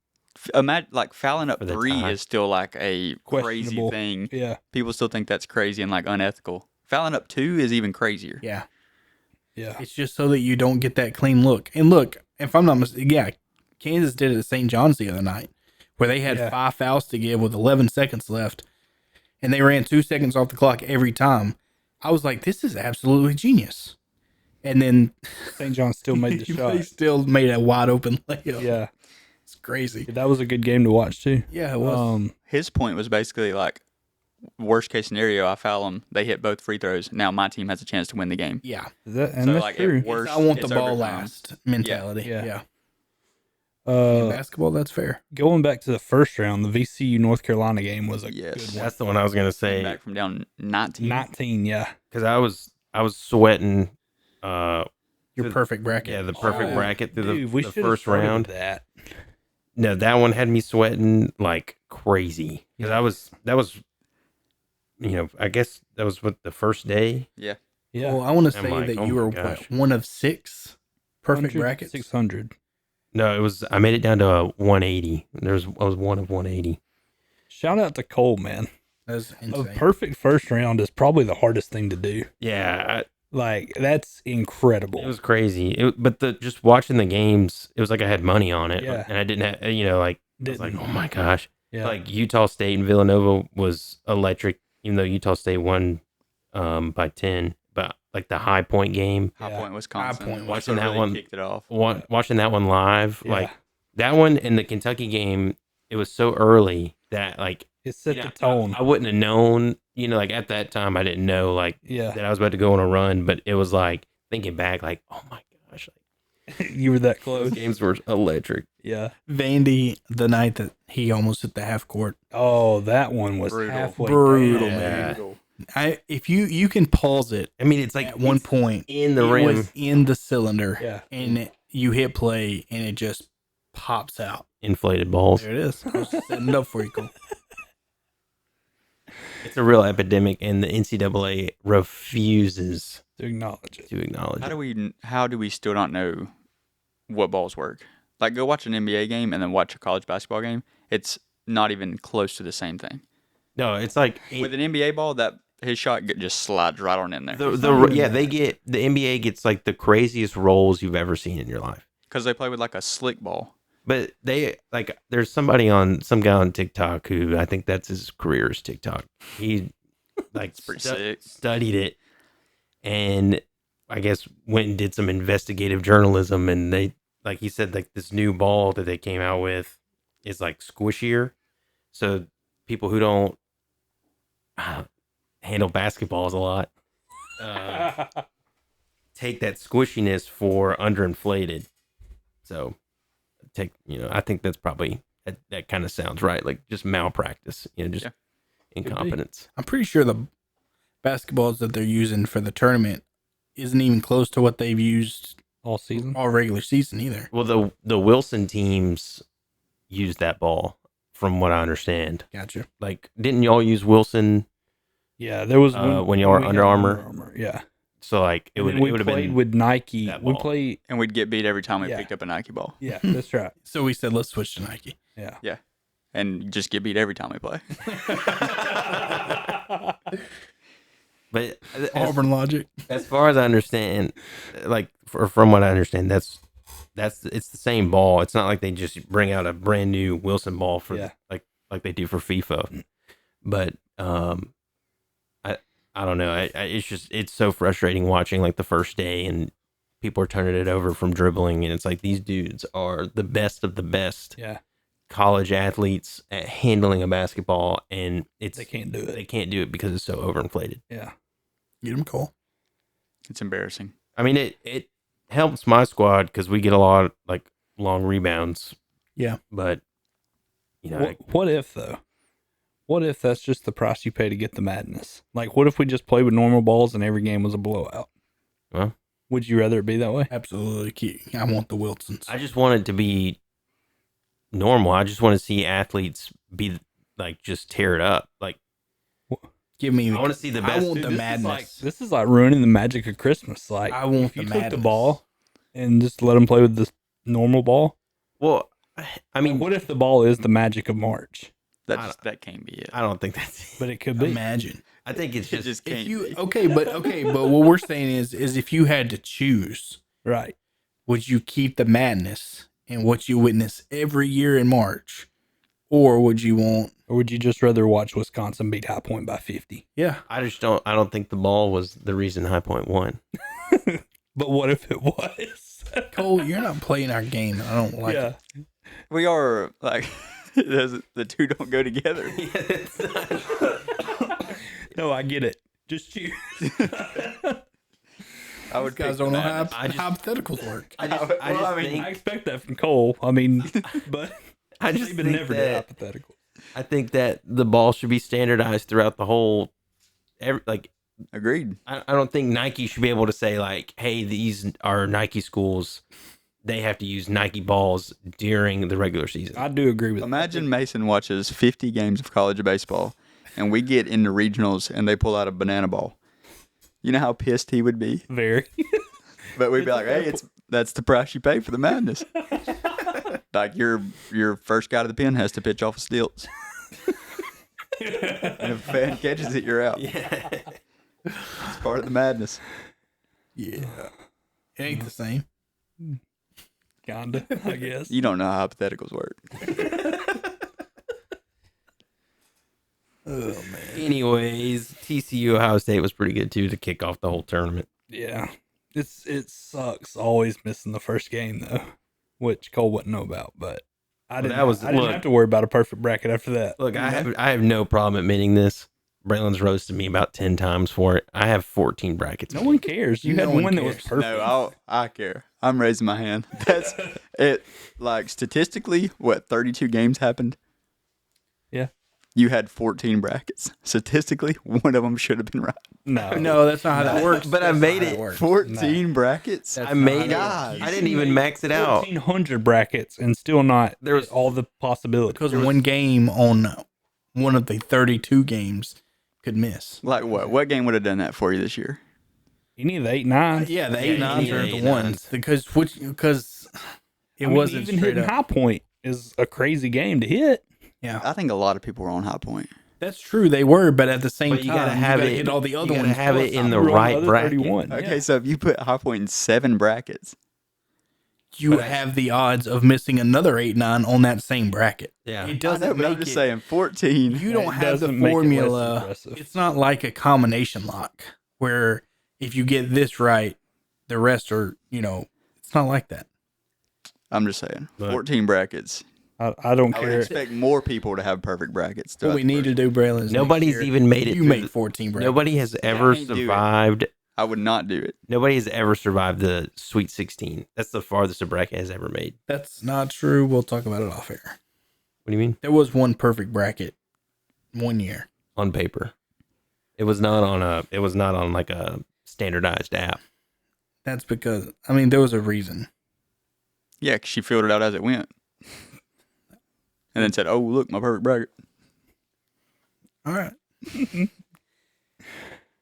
Imagine like fouling up For the 3 tie. is still like a crazy Questionable. thing. Yeah. People still think that's crazy and like unethical. Fouling up 2 is even crazier. Yeah. Yeah. It's just so that you don't get that clean look. And look, if I'm not mistaken, Kansas did it at St. John's the other night, where they had 5 fouls to give with 11 seconds left, and they ran 2 seconds off the clock every time. I was like, this is absolutely genius. And then St. John still made the they shot. still made a wide open layup. Yeah. It's crazy. That was a good game to watch too. Yeah, it was. His point was basically like, worst case scenario, I foul them, they hit both free throws. Now my team has a chance to win the game. Yeah. And So that's like true. at worst, I want the it's ball overtime. last mentality. Yeah. Yeah. Basketball, that's fair. Going back to the first round, the VCU North Carolina game was a Yes. good one. That's the one I was gonna say Back from down 19. 19, yeah. because I was sweating. Your perfect bracket. Yeah, the perfect Oh, bracket through Dude, the we should have first started round. with that. No, that one had me sweating like crazy because that was, I guess that was what the first day. Yeah. Yeah. Well, I want to I'm say like, that oh you my were gosh. one of 6 perfect 100, brackets. 600. No, it was I made it down to a 180. I was one of 180. Shout out to Cole, man. That's A insane. perfect first round is probably the hardest thing to do. Yeah, Like, that's incredible. it was crazy. But just watching the games, it was like I had money on it, Yeah. and I didn't have, I was like, Didn't. oh my gosh. Yeah. Like Utah State and Villanova was electric, even though Utah State won by 10. But like the High Point game, High Yeah. Point, Wisconsin. High Point, watching That's what that really one- kicked it off. watching that one live, Yeah. like that one and the Kentucky game, it was so early that like It set you know, the tone. I wouldn't have known, like at that time, I didn't know like Yeah. that I was about to go on a run, but it was like thinking back, like, oh my gosh, like, You were that those close. games were electric. Yeah. Vandy, the night that he almost hit the half court. Oh, that one was Brutal. halfway Brutal, down. man. If you can pause it I mean, it's like at one it's point, in the it rim. was in the cylinder, Yeah. and you hit play, and it just pops out. Inflated balls. There it is. I was setting it up for you, Cole. It's a real epidemic, and the NCAA refuses To acknowledge it. to acknowledge it. How do we still not know what balls work? Like, go watch an NBA game and then watch a college basketball game. It's not even close to the same thing. No, it's like With an NBA ball, that his shot just slides right on in there the NBA gets like the craziest rolls you've ever seen in your life. because they play with like a slick ball. But they like there's some guy on TikTok who I think that's his career is TikTok. He like pretty sick. studied it and I guess went and did some investigative journalism, and they like he said like this new ball that they came out with is like squishier. So people who don't handle basketballs a lot take that squishiness for underinflated. So I think that's probably that kind of sounds right. Like just malpractice, just Yeah. incompetence. I'm pretty sure the basketballs that they're using for the tournament isn't even close to what they've used All season. all regular season either. Well, the Wilson teams use that ball, from what I understand. Gotcha. Like, didn't y'all use Wilson? Yeah, there was When y'all were we Under had Armour? Yeah. So like it And would then we have played been with Nike. that We ball. played. And we'd get beat every time we Yeah. picked up a Nike ball. Yeah, that's right. So we said, let's switch to Nike. Yeah. And just get beat every time we play. But as, Auburn logic. as far as I understand, like from what I understand, that's it's the same ball. It's not like they just bring out a brand new Wilson ball for Yeah. like they do for FIFA. But I don't know. It's so frustrating watching like the first day and people are turning it over from dribbling, and it's like these dudes are the best of the best Yeah. college athletes at handling a basketball, and They can't do They it. can't do it because it's so overinflated. Yeah. Get him, Cole. It's embarrassing. I mean, it helps my squad because we get a lot of like long rebounds. Yeah. But like, What if though? What if that's just the price you pay to get the madness? Like, what if we just played with normal balls and every game was a blowout? Well, Would you rather it be that way? Absolutely. I want the Wilsons. I just want it to be normal. I just want to see athletes be like just tear it up. Like Give me. I want to see the I best. want the madness. This is like ruining the magic of Christmas. Like, I want if you the took the madness. ball and just let them play with the normal ball. Well, I mean, What if the ball is the magic of March? That can't be it. I don't think that's. But it could be. Imagine. I think it's It just. just can't If you be. but what we're saying is if you had to choose, Right. would you keep the madness and what you witness every year in March, or would you want? Or would you just rather watch Wisconsin beat High Point by 50? Yeah, I just don't. I don't think the ball was the reason High Point won. But what if it was? Cole, you're not playing our game. I don't like it. We are like the two don't go together. No, I get it. Just choose. I would These guys pick don't the know how Madness. I just- hypotheticals work. I just think I expect that from Cole. I mean, but I just Saban think never did that hypothetical. I think that the ball should be standardized throughout the whole. Agreed. I don't think Nike should be able to say like, "Hey, these are Nike schools. They have to use Nike balls during the regular season." I do agree with Imagine Mason watches 50 games of college baseball, and we get into regionals, and they pull out a banana ball. You know how pissed he would be? that. Very. But we'd be like, "Hey, that's the price you pay for the madness." Like your first guy to the pen has to pitch off of stilts, and if a fan catches it, you're out. Yeah. It's part of the madness. Yeah. It ain't the same. Kinda, I guess. You don't know how hypotheticals work. Oh man. Anyways, TCU Ohio State was pretty good too to kick off the whole tournament. Yeah. It sucks always missing the first game though, which Cole wouldn't know about, but I didn't look- have to worry about a perfect bracket after that. Look, I have no problem admitting this. Braylon's roasted me about 10 times for it. I have 14 brackets. No one cares. You No had one one that was cares. perfect. No, I care. I'm raising my hand. That's it. Like statistically, what 32 games happened? Yeah. You had 14 brackets. Statistically, one of them should have been right. No, that's not how that works. But I That's made not how it. works. 14 brackets. That's I not made it. how that works. I didn't even max it out. 1,400 brackets and still not There was- all the possibilities. Because one game on one of the 32 games could miss. Like what? What game would have done that for you this year? Any of the 8, 9. Yeah, the Yeah, 8-9s are any the 8-9s. ones because it I mean, wasn't even straight hitting up. High Point is a crazy game to hit. Yeah, I think a lot of people were on High Point. that's true. They were, but at the same But time, you gotta have it. hit all the other you gotta ones. have plus it in the We're on right other bracket. 31. Okay, Yeah. so if you put High Point in 7 brackets, you have the odds of missing another 8-9 on that same bracket. Yeah. It I know, doesn't but I'm make just it. saying 14. You don't It have the doesn't make it less formula. impressive. It's not like a combination lock where if you get this right, the rest are, it's not like that. I'm just saying Look. 14 brackets. I don't I would care. expect more people to have perfect brackets. What we need to do, Braylon, is Nobody's next year, even made it You through make the- 14 brackets. Nobody has ever can't do it. survived. I would not do it. Nobody has ever survived the Sweet 16. That's the farthest a bracket has ever made. That's not true. We'll talk about it off air. What do you mean? There was one perfect bracket one year. On paper, it was not on a. It was not on like a standardized app. That's because there was a reason. Yeah, 'cause she filled it out as it went. And then said, "Oh, look, my perfect bracket." All right.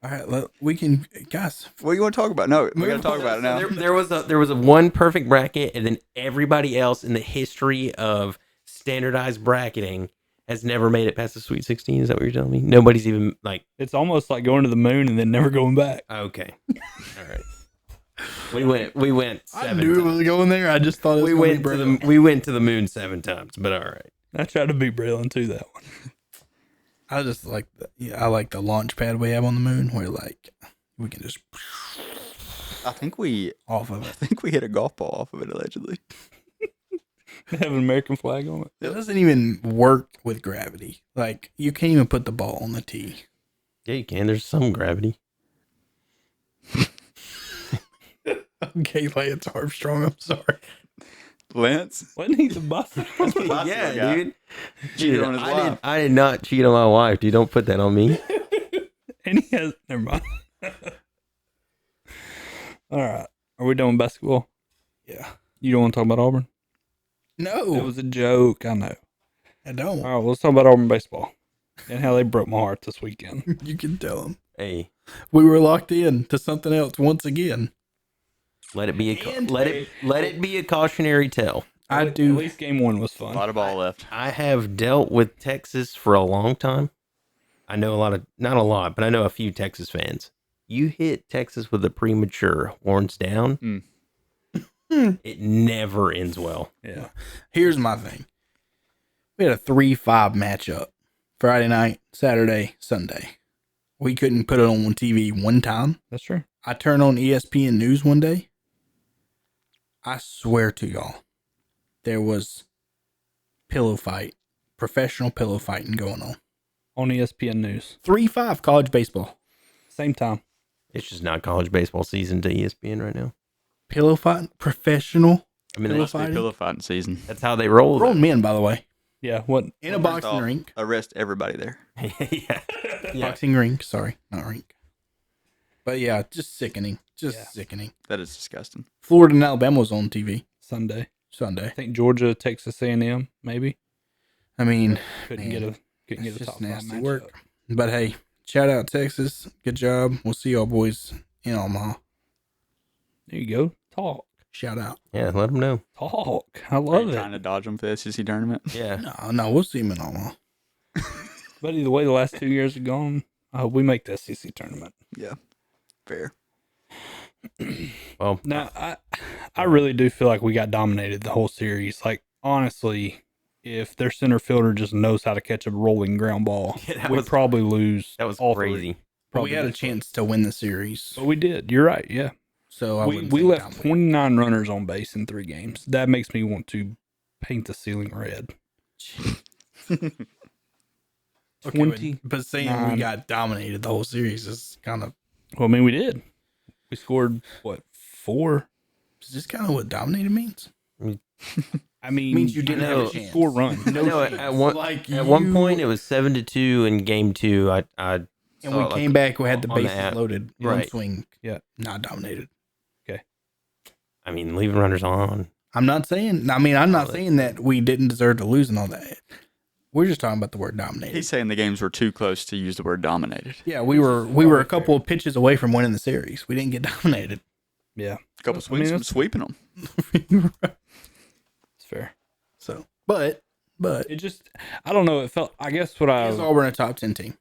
All right. We can, guys. What do you want to talk about? No, we got to talk about it now. There was a one perfect bracket, and then everybody else in the history of standardized bracketing has never made it past the Sweet 16. Is that what you're telling me? Nobody's even like. It's almost like going to the moon and then never going back. Okay, all right. We went I seven. knew it times. was going there. I just thought it was We gonna went be to Braylon. we went to the moon 7 times, but all right. I tried to beat Braylon to that one. I just like I like the launch pad we have on the moon where we can just I think we off of it. hit a golf ball off of it allegedly. They have an American flag on it. It doesn't even work with gravity. Like you can't even put the ball on the tee. Yeah, you can. There's some gravity. Okay, Lance Armstrong. I'm sorry. Lance, Wasn't he the boss? Yeah, guy. dude. cheated Dude, on his wife. I did not cheat on my wife, dude. Don't put that on me. And he has. Never mind. All right. Are we done with basketball? Yeah. You don't want to talk about Auburn? No, It was a joke. I know. I don't. All right. Well, let's talk about Auburn baseball and how they broke my heart this weekend. You can tell him. Hey, We were locked in to something else once again. let it be a And- let it be a cautionary tale. I At do. least game one was A fun. lot of ball left. I have dealt with Texas for a long time. I know not a lot, but I know a few Texas fans. You hit Texas with a premature horns down, it never ends well. Yeah. Here's my thing. We had a 3-5 matchup. Friday night, Saturday, Sunday. We couldn't put it on TV one time. That's true. I turned on ESPN News one day. I swear to y'all, there was pillow fight, professional pillow fighting going on. On ESPN News. 3-5 college baseball. Same time. It's just not college baseball season to ESPN right now. Pillow fight, professional. I mean, Pillow Must be fighting? pillow fighting season. that's how they roll. Grown men, by the way, Yeah. What? in a Well, first boxing off, rink. Arrest everybody there. yeah. Yeah. Boxing rink. Sorry, not rink. But yeah, just sickening. Just Yeah. sickening. That is disgusting. Florida and Alabama was on TV Sunday. I Sunday. think Georgia, Texas A&M, maybe. I mean, Couldn't Man, get a it's top just 5 nasty matchup. work. But hey, shout out Texas. Good job. We'll see y'all boys in Omaha. There you go. Talk. Shout out. Yeah, let them know. Talk. I Are love you it. trying to dodge them for the SEC tournament? Yeah. No, we'll see them in Omaha. But either way, the last 2 years have gone. I hope we make the SEC tournament. Yeah. Fair. Well, Now, I really do feel like we got dominated the whole series. Like, honestly, if their center fielder just knows how to catch a rolling ground ball, Yeah, that we'd was- probably lose. that was all crazy. three. But we Probably had a lose. chance to win the series. But we did. You're right. Yeah. So I We wouldn't we say left dominate. 29 runners on base in 3 games. That makes me want to paint the ceiling red. Okay, 20. but saying we 9. got dominated the whole series is kind of Well, I mean, we did. We scored, what, 4? is this kind of what dominated means? I mean, Means you didn't have a know, chance. 4 runs. I know at one Like at one you- point it was 7-2 in game 2. I And saw we it, like, came back. We had the on the bases app. loaded. One Right. swing. Yeah. Not dominated. I mean, leaving runners on. I'm not saying. I mean, I'm not Well, saying that we didn't deserve to lose and all that. We're just talking about the word dominated. He's saying the games were too close to use the word dominated. Yeah, we were a couple of pitches away from winning the series. We didn't get dominated. Yeah, A couple I mean, swings, that's- sweeping them. it's fair. So, but It just, I don't know. It felt, I guess what I, is Auburn a top 10 team?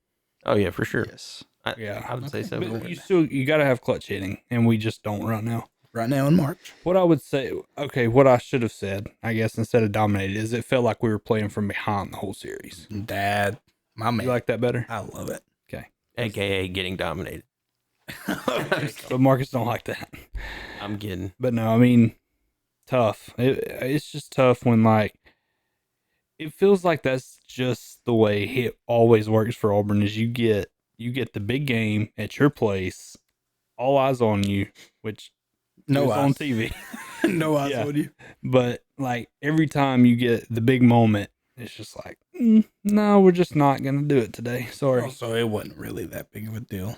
Oh yeah, for sure. Yes. yeah. I would say so. But you got to have clutch hitting, and we just don't right now. Right now in March. What I would say, okay, what I should have said, I guess, instead of dominated, is it felt like we were playing from behind the whole series. Dad, my man. You like that better? I love it. AKA getting dominated. But Marcus don't like that. I'm kidding. But no, I mean, tough. It's just tough when, like, it feels like that's just the way it always works for Auburn. Is you get the big game at your place, all eyes on you, which No is on eyes. TV. No eyes Yeah. on you. But like every time you get the big moment, it's just like, no, we're just not gonna do it today. Sorry. So it wasn't really that big of a deal.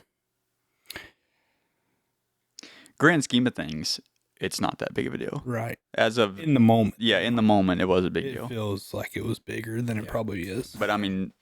Grand scheme of things, it's not that big of a deal. Right. As of In the moment, yeah, in the moment, it was a big it deal. feels like it was bigger than it probably is. But I mean,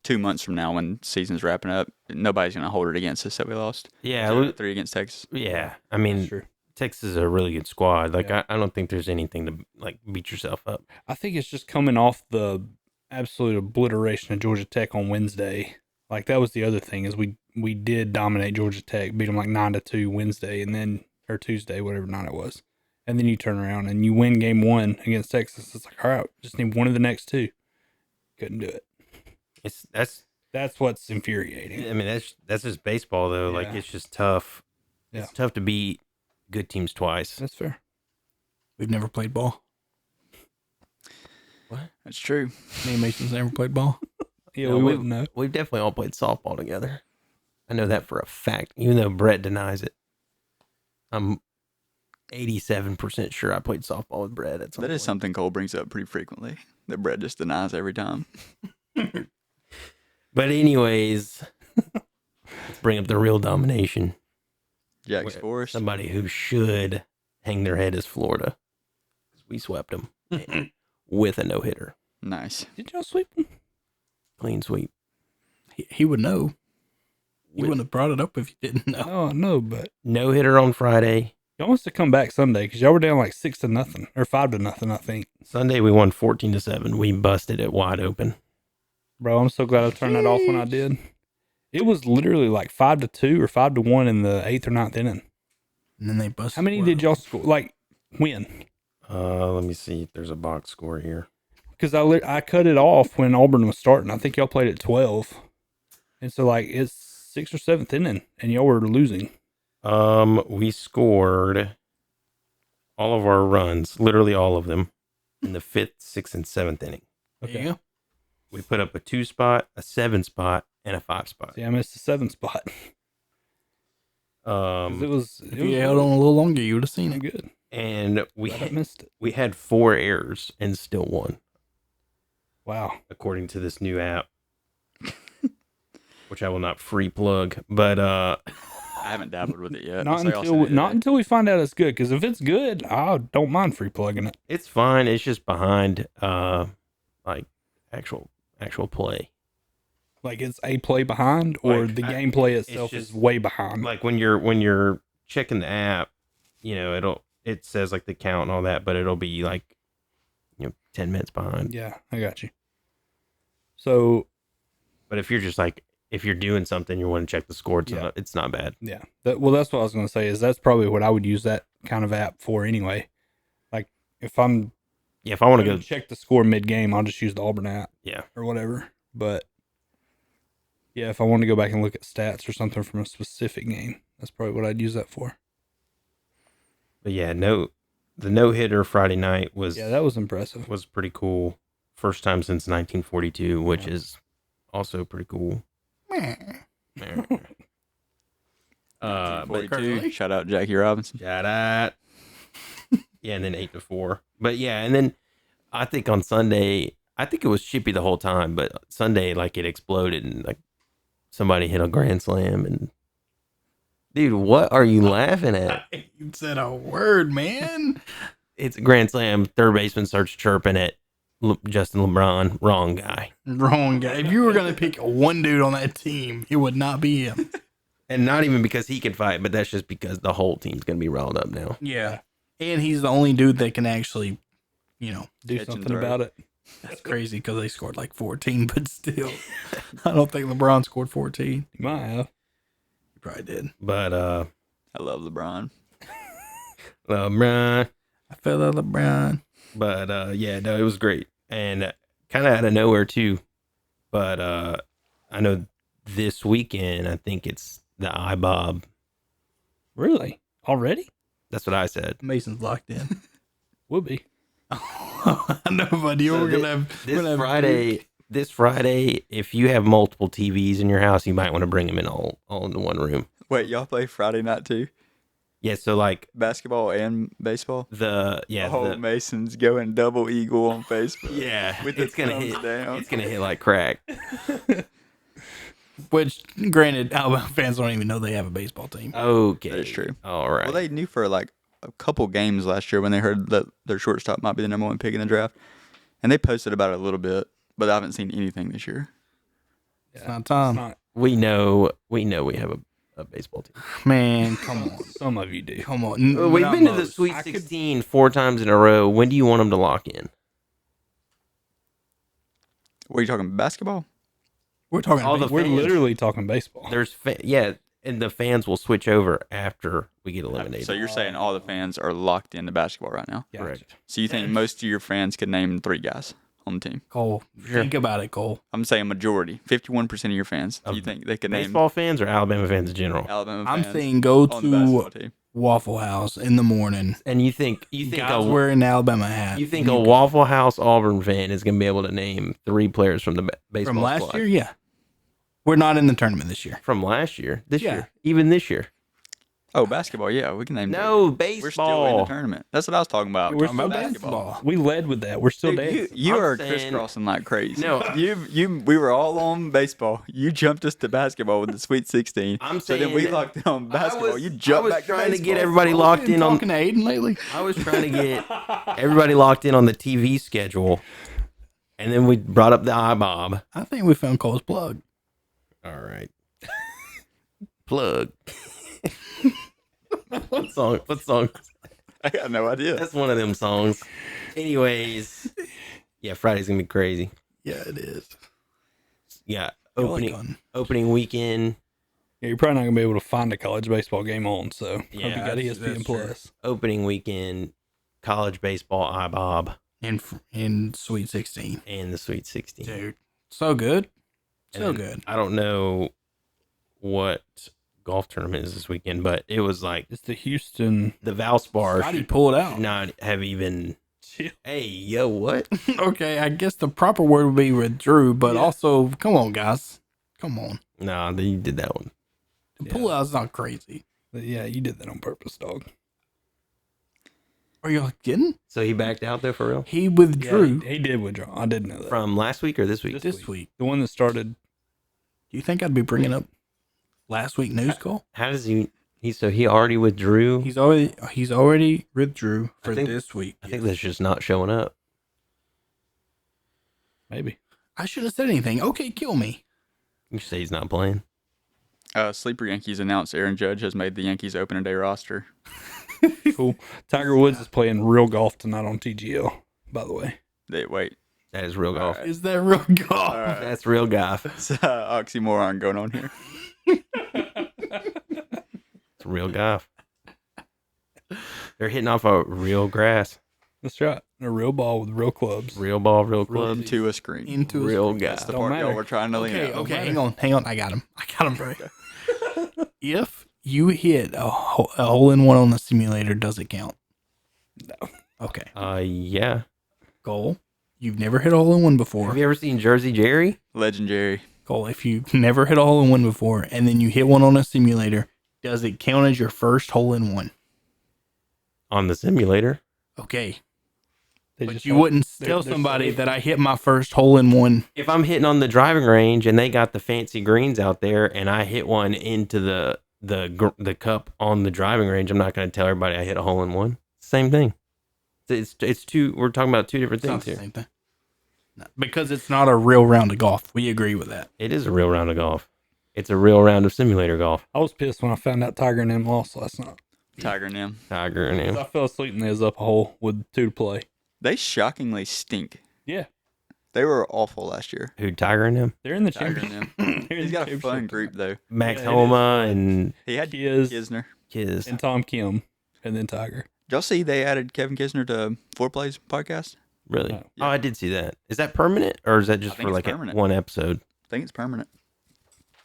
2 months from now, when season's wrapping up, nobody's gonna hold it against us that we lost. Yeah, 0-3 against Texas. yeah. I That's mean, true. Texas is a really good squad. Like Yeah. I don't think there's anything to like beat yourself up. I think it's just coming off the absolute obliteration of Georgia Tech on Wednesday. Like that was the other thing is we did dominate Georgia Tech, beat them like 9-2 Wednesday, and then or Tuesday, whatever night it was, and then you turn around and you win game 1 against Texas. It's like, all right, just need one of the next 2. Couldn't do it. That's what's infuriating. I mean that's just baseball though. Like Yeah. it's just tough. Yeah. It's tough to beat good teams twice. That's fair. We've never played ball. That's true. Me and Mason's never played ball. Yeah, No, we we've- wouldn't know. We've definitely all played softball together. I know that for a fact, even though Brett denies it. I'm 87% sure I played softball with Brett at some That point. is something Cole brings up pretty frequently. That Brett just denies every time. But anyways, let's bring up the real domination. Jack's Where Forest. Somebody who should hang their head is Florida. We swept them with a no-hitter. Nice. Did y'all sweep them? Clean sweep. He would know. He With- wouldn't have brought it up if he didn't know. Oh, no, but No-hitter on Friday. y'all must have come back Sunday because y'all were down like 6-0 or 5-0, I think. Sunday we won 14-7. We busted it wide open. Bro, I'm so glad I turned that off when I did. It was literally like 5-2 or 5-1 in the 8th or 9th inning. And then they busted. How many did y'all score? Like, win? Let me see if there's a box score here. Because I cut it off when Auburn was starting. I think y'all played at 12. And so, like, it's 6th or 7th inning, and y'all were losing. We scored all of our runs, literally all of them, in the 5th, 6th, and 7th inning. Okay. Yeah. We put up a 2 spot, a 7 spot, and a 5 spot. See, I missed the 7th spot. 'Cause it If was you held on a little longer, you would have seen really it. good. and Glad I missed it. we had 4 errors and still won, Wow. according to this new app, which I will not free plug. But I haven't dabbled with it yet. Not So I'll send it not today. until we find out it's good. Because if it's good, I don't mind free plugging it. it's fine. It's just behind, like actual play. Like it's a play behind, or Like, the gameplay itself just- is way behind. Like when you're checking the app, you know, it says like the count and all that, but it'll be like, 10 minutes behind. Yeah, I got you. So But if you're just like, if you're doing something, you want to check the score, it's not bad. yeah, that's what I was gonna say. Is that's probably what I would use that kind of app for anyway. Like if I'm Yeah, if I want to gonna go, check the score mid game, I'll just use the Auburn app. Yeah. or whatever. But yeah, if I want to go back and look at stats or something from a specific game, that's probably what I'd use that for. but yeah, the no-hitter Friday night was Yeah, that was impressive. was pretty cool. First time since 1942, which is also pretty cool. But 42. Shout out Jackie Robinson. shout out. Yeah, and then 8-4. But yeah, and then I think on Sunday, I think it was chippy the whole time, but Sunday, like, it exploded and like somebody hit a grand slam. And dude, what are you laughing at? You said a word, man. It's a grand slam. Third baseman starts chirping at Justin LeBron. Wrong guy. Wrong guy. If you were gonna pick one dude on that team, it would not be him. And not even because he can fight, but that's just because the whole team's gonna be riled up now. Yeah, and he's the only dude that can actually, Do Catch and something throw. about it. that's crazy because they scored like 14, but still, I don't think LeBron scored 14. You might have. He probably did. But I love LeBron. LeBron. I fell out of LeBron. But yeah, no, it was great. And kind of out of nowhere too. But I know this weekend, I think it's the iBob. Really? Already? That's what I said. Mason's locked in. Would be. I know, buddy. So We're gonna have This we're gonna have Friday, if you have multiple TVs in your house, you might want to bring them in all into one room. Wait, y'all play Friday night too? Yeah, so like Basketball and baseball? Mason's going double eagle on Facebook. yeah, With the it's gonna thumbs hit. down. It's gonna hit like crack. Which, granted, Alabama fans don't even know they have a baseball team. Okay, That is true. All right. Well, they knew for like a couple games last year when they heard that their shortstop might be the number 1 pick in the draft. And they posted about it a little bit, but I haven't seen anything this year. It's not time. Not we know we have a baseball team. Man, come on. some of you do. Come on. We've Not been to the most. Sweet I could- 16 4 times in a row. When do you want them to lock in? What are you talking, basketball? We're talking all the baseball. We're fans. literally talking baseball. There's yeah, and the fans will switch over after we get eliminated. So you're saying all the fans are locked into basketball right now? Gotcha. Correct. So you think most of your fans could name 3 guys on the team? Cole, Sure. think about it, Cole. I'm saying majority, 51% of your fans. Do you Of think they could name Baseball fans or Alabama fans in general? Alabama I'm fans saying go on the basketball to team? Waffle House in the morning. And you think Guys wearing an Alabama hat. you think a Waffle House Auburn fan is going to be able to name 3 players from the baseball from last squad? year? Yeah. We're not in the tournament this year. From last year, this Yeah. year, even this year. Oh, basketball, yeah, we can name No, three. We're still in the baseball. tournament. That's what I was talking about. We're Talking still about basketball. We led with that. We're still Dude, dancing. you I'm are saying- crisscrossing like crazy. No. we were all on baseball. You jumped us to basketball with the Sweet 16. I'm so then we saying- locked in on basketball. You I jumped was back trying to to get baseball. everybody locked Been in on. talking to Aiden lately. I was trying to get everybody locked in on the TV schedule, and then we brought up the iBob. I think we found Cole's plug. All right. Plug. What song? What song? I got no idea. That's one of them songs. Anyways, yeah, Friday's gonna be crazy. Yeah, it is. Yeah, Like opening on- opening weekend. Yeah, you're probably not gonna be able to find a college baseball game on. So hope Yeah, you got that's ESPN true. Plus. Opening weekend, college baseball, iBob, in Sweet 16. and the Sweet 16. Dude, so good. So And good. I don't know what golf tournament is this weekend, but it was like It's the Houston. the Valspar Scotty should pulled out. not have even. Hey, yo, what? Okay, I guess the proper word would be withdrew, but also, come on, guys. Come on. Nah, they did that one. The pullout's not crazy. But yeah, you did that on purpose, dog. Are y'all kidding? So he backed out though for real He withdrew Yeah, he did withdraw. I did know that. from last week or this week? this week. The one that started. Do you think I'd be bringing up last week news call? How does he? He already withdrew. He's already withdrew for think- this week. I think that's just not showing up. Maybe. I should have said anything. Okay, kill me. You say he's not playing. Sleeper Yankees announced Aaron Judge has made the Yankees opening day roster. Cool. Tiger Woods is playing real golf tonight on TGL, by the way. Wait. That is real golf. Alright. Is that real golf? That's real golf. It's oxymoron going on here. It's real golf. They're hitting off a real grass, That's right. A real ball with real clubs. real ball, real club, Into a screen. Into a real screen. That's golf. the Don't part matter. y'all were trying to lean Okay, out. okay, hang on. I got him, bro. If you hit a hole in one on the simulator, does it count? No. Okay. Yeah. Cole, you've never hit a hole in one Have before. you ever seen Jersey Jerry? Legendary. Cole, if you've never hit a hole in one before and then you hit one on a simulator, does it count as your first hole in one? On the simulator. Okay. They But just you don't- wouldn't tell they're somebody safe. that I hit my first hole in one. If I'm hitting on the driving range and they got the fancy greens out there and I hit one into the cup on the driving range, I'm not going to tell everybody I hit a hole in one. Same thing. It's two. We're talking about two different It's not things the here. same thing. No, because it's not a real round of golf. We agree with that. It is a real round of golf. It's a real round of simulator golf. I was pissed when I found out Tiger and them lost last night. Tiger and them. Tiger and him. I fell asleep and they was up a hole with 2 to play. They shockingly stink. Yeah. They were awful last year. Who? Tiger and him. They're in the Tiger and championship. them. They're in He's the got a fun championship. group though. Max Yeah, it Homa and He had Kiz Kisner. Kiz. and Tom Kim and then Tiger. Did y'all see they added Kevin Kisner to Four Plays podcast? Really? No. Oh, I did see that. Is that permanent or is that just think for it's like permanent. one episode? I think it's permanent.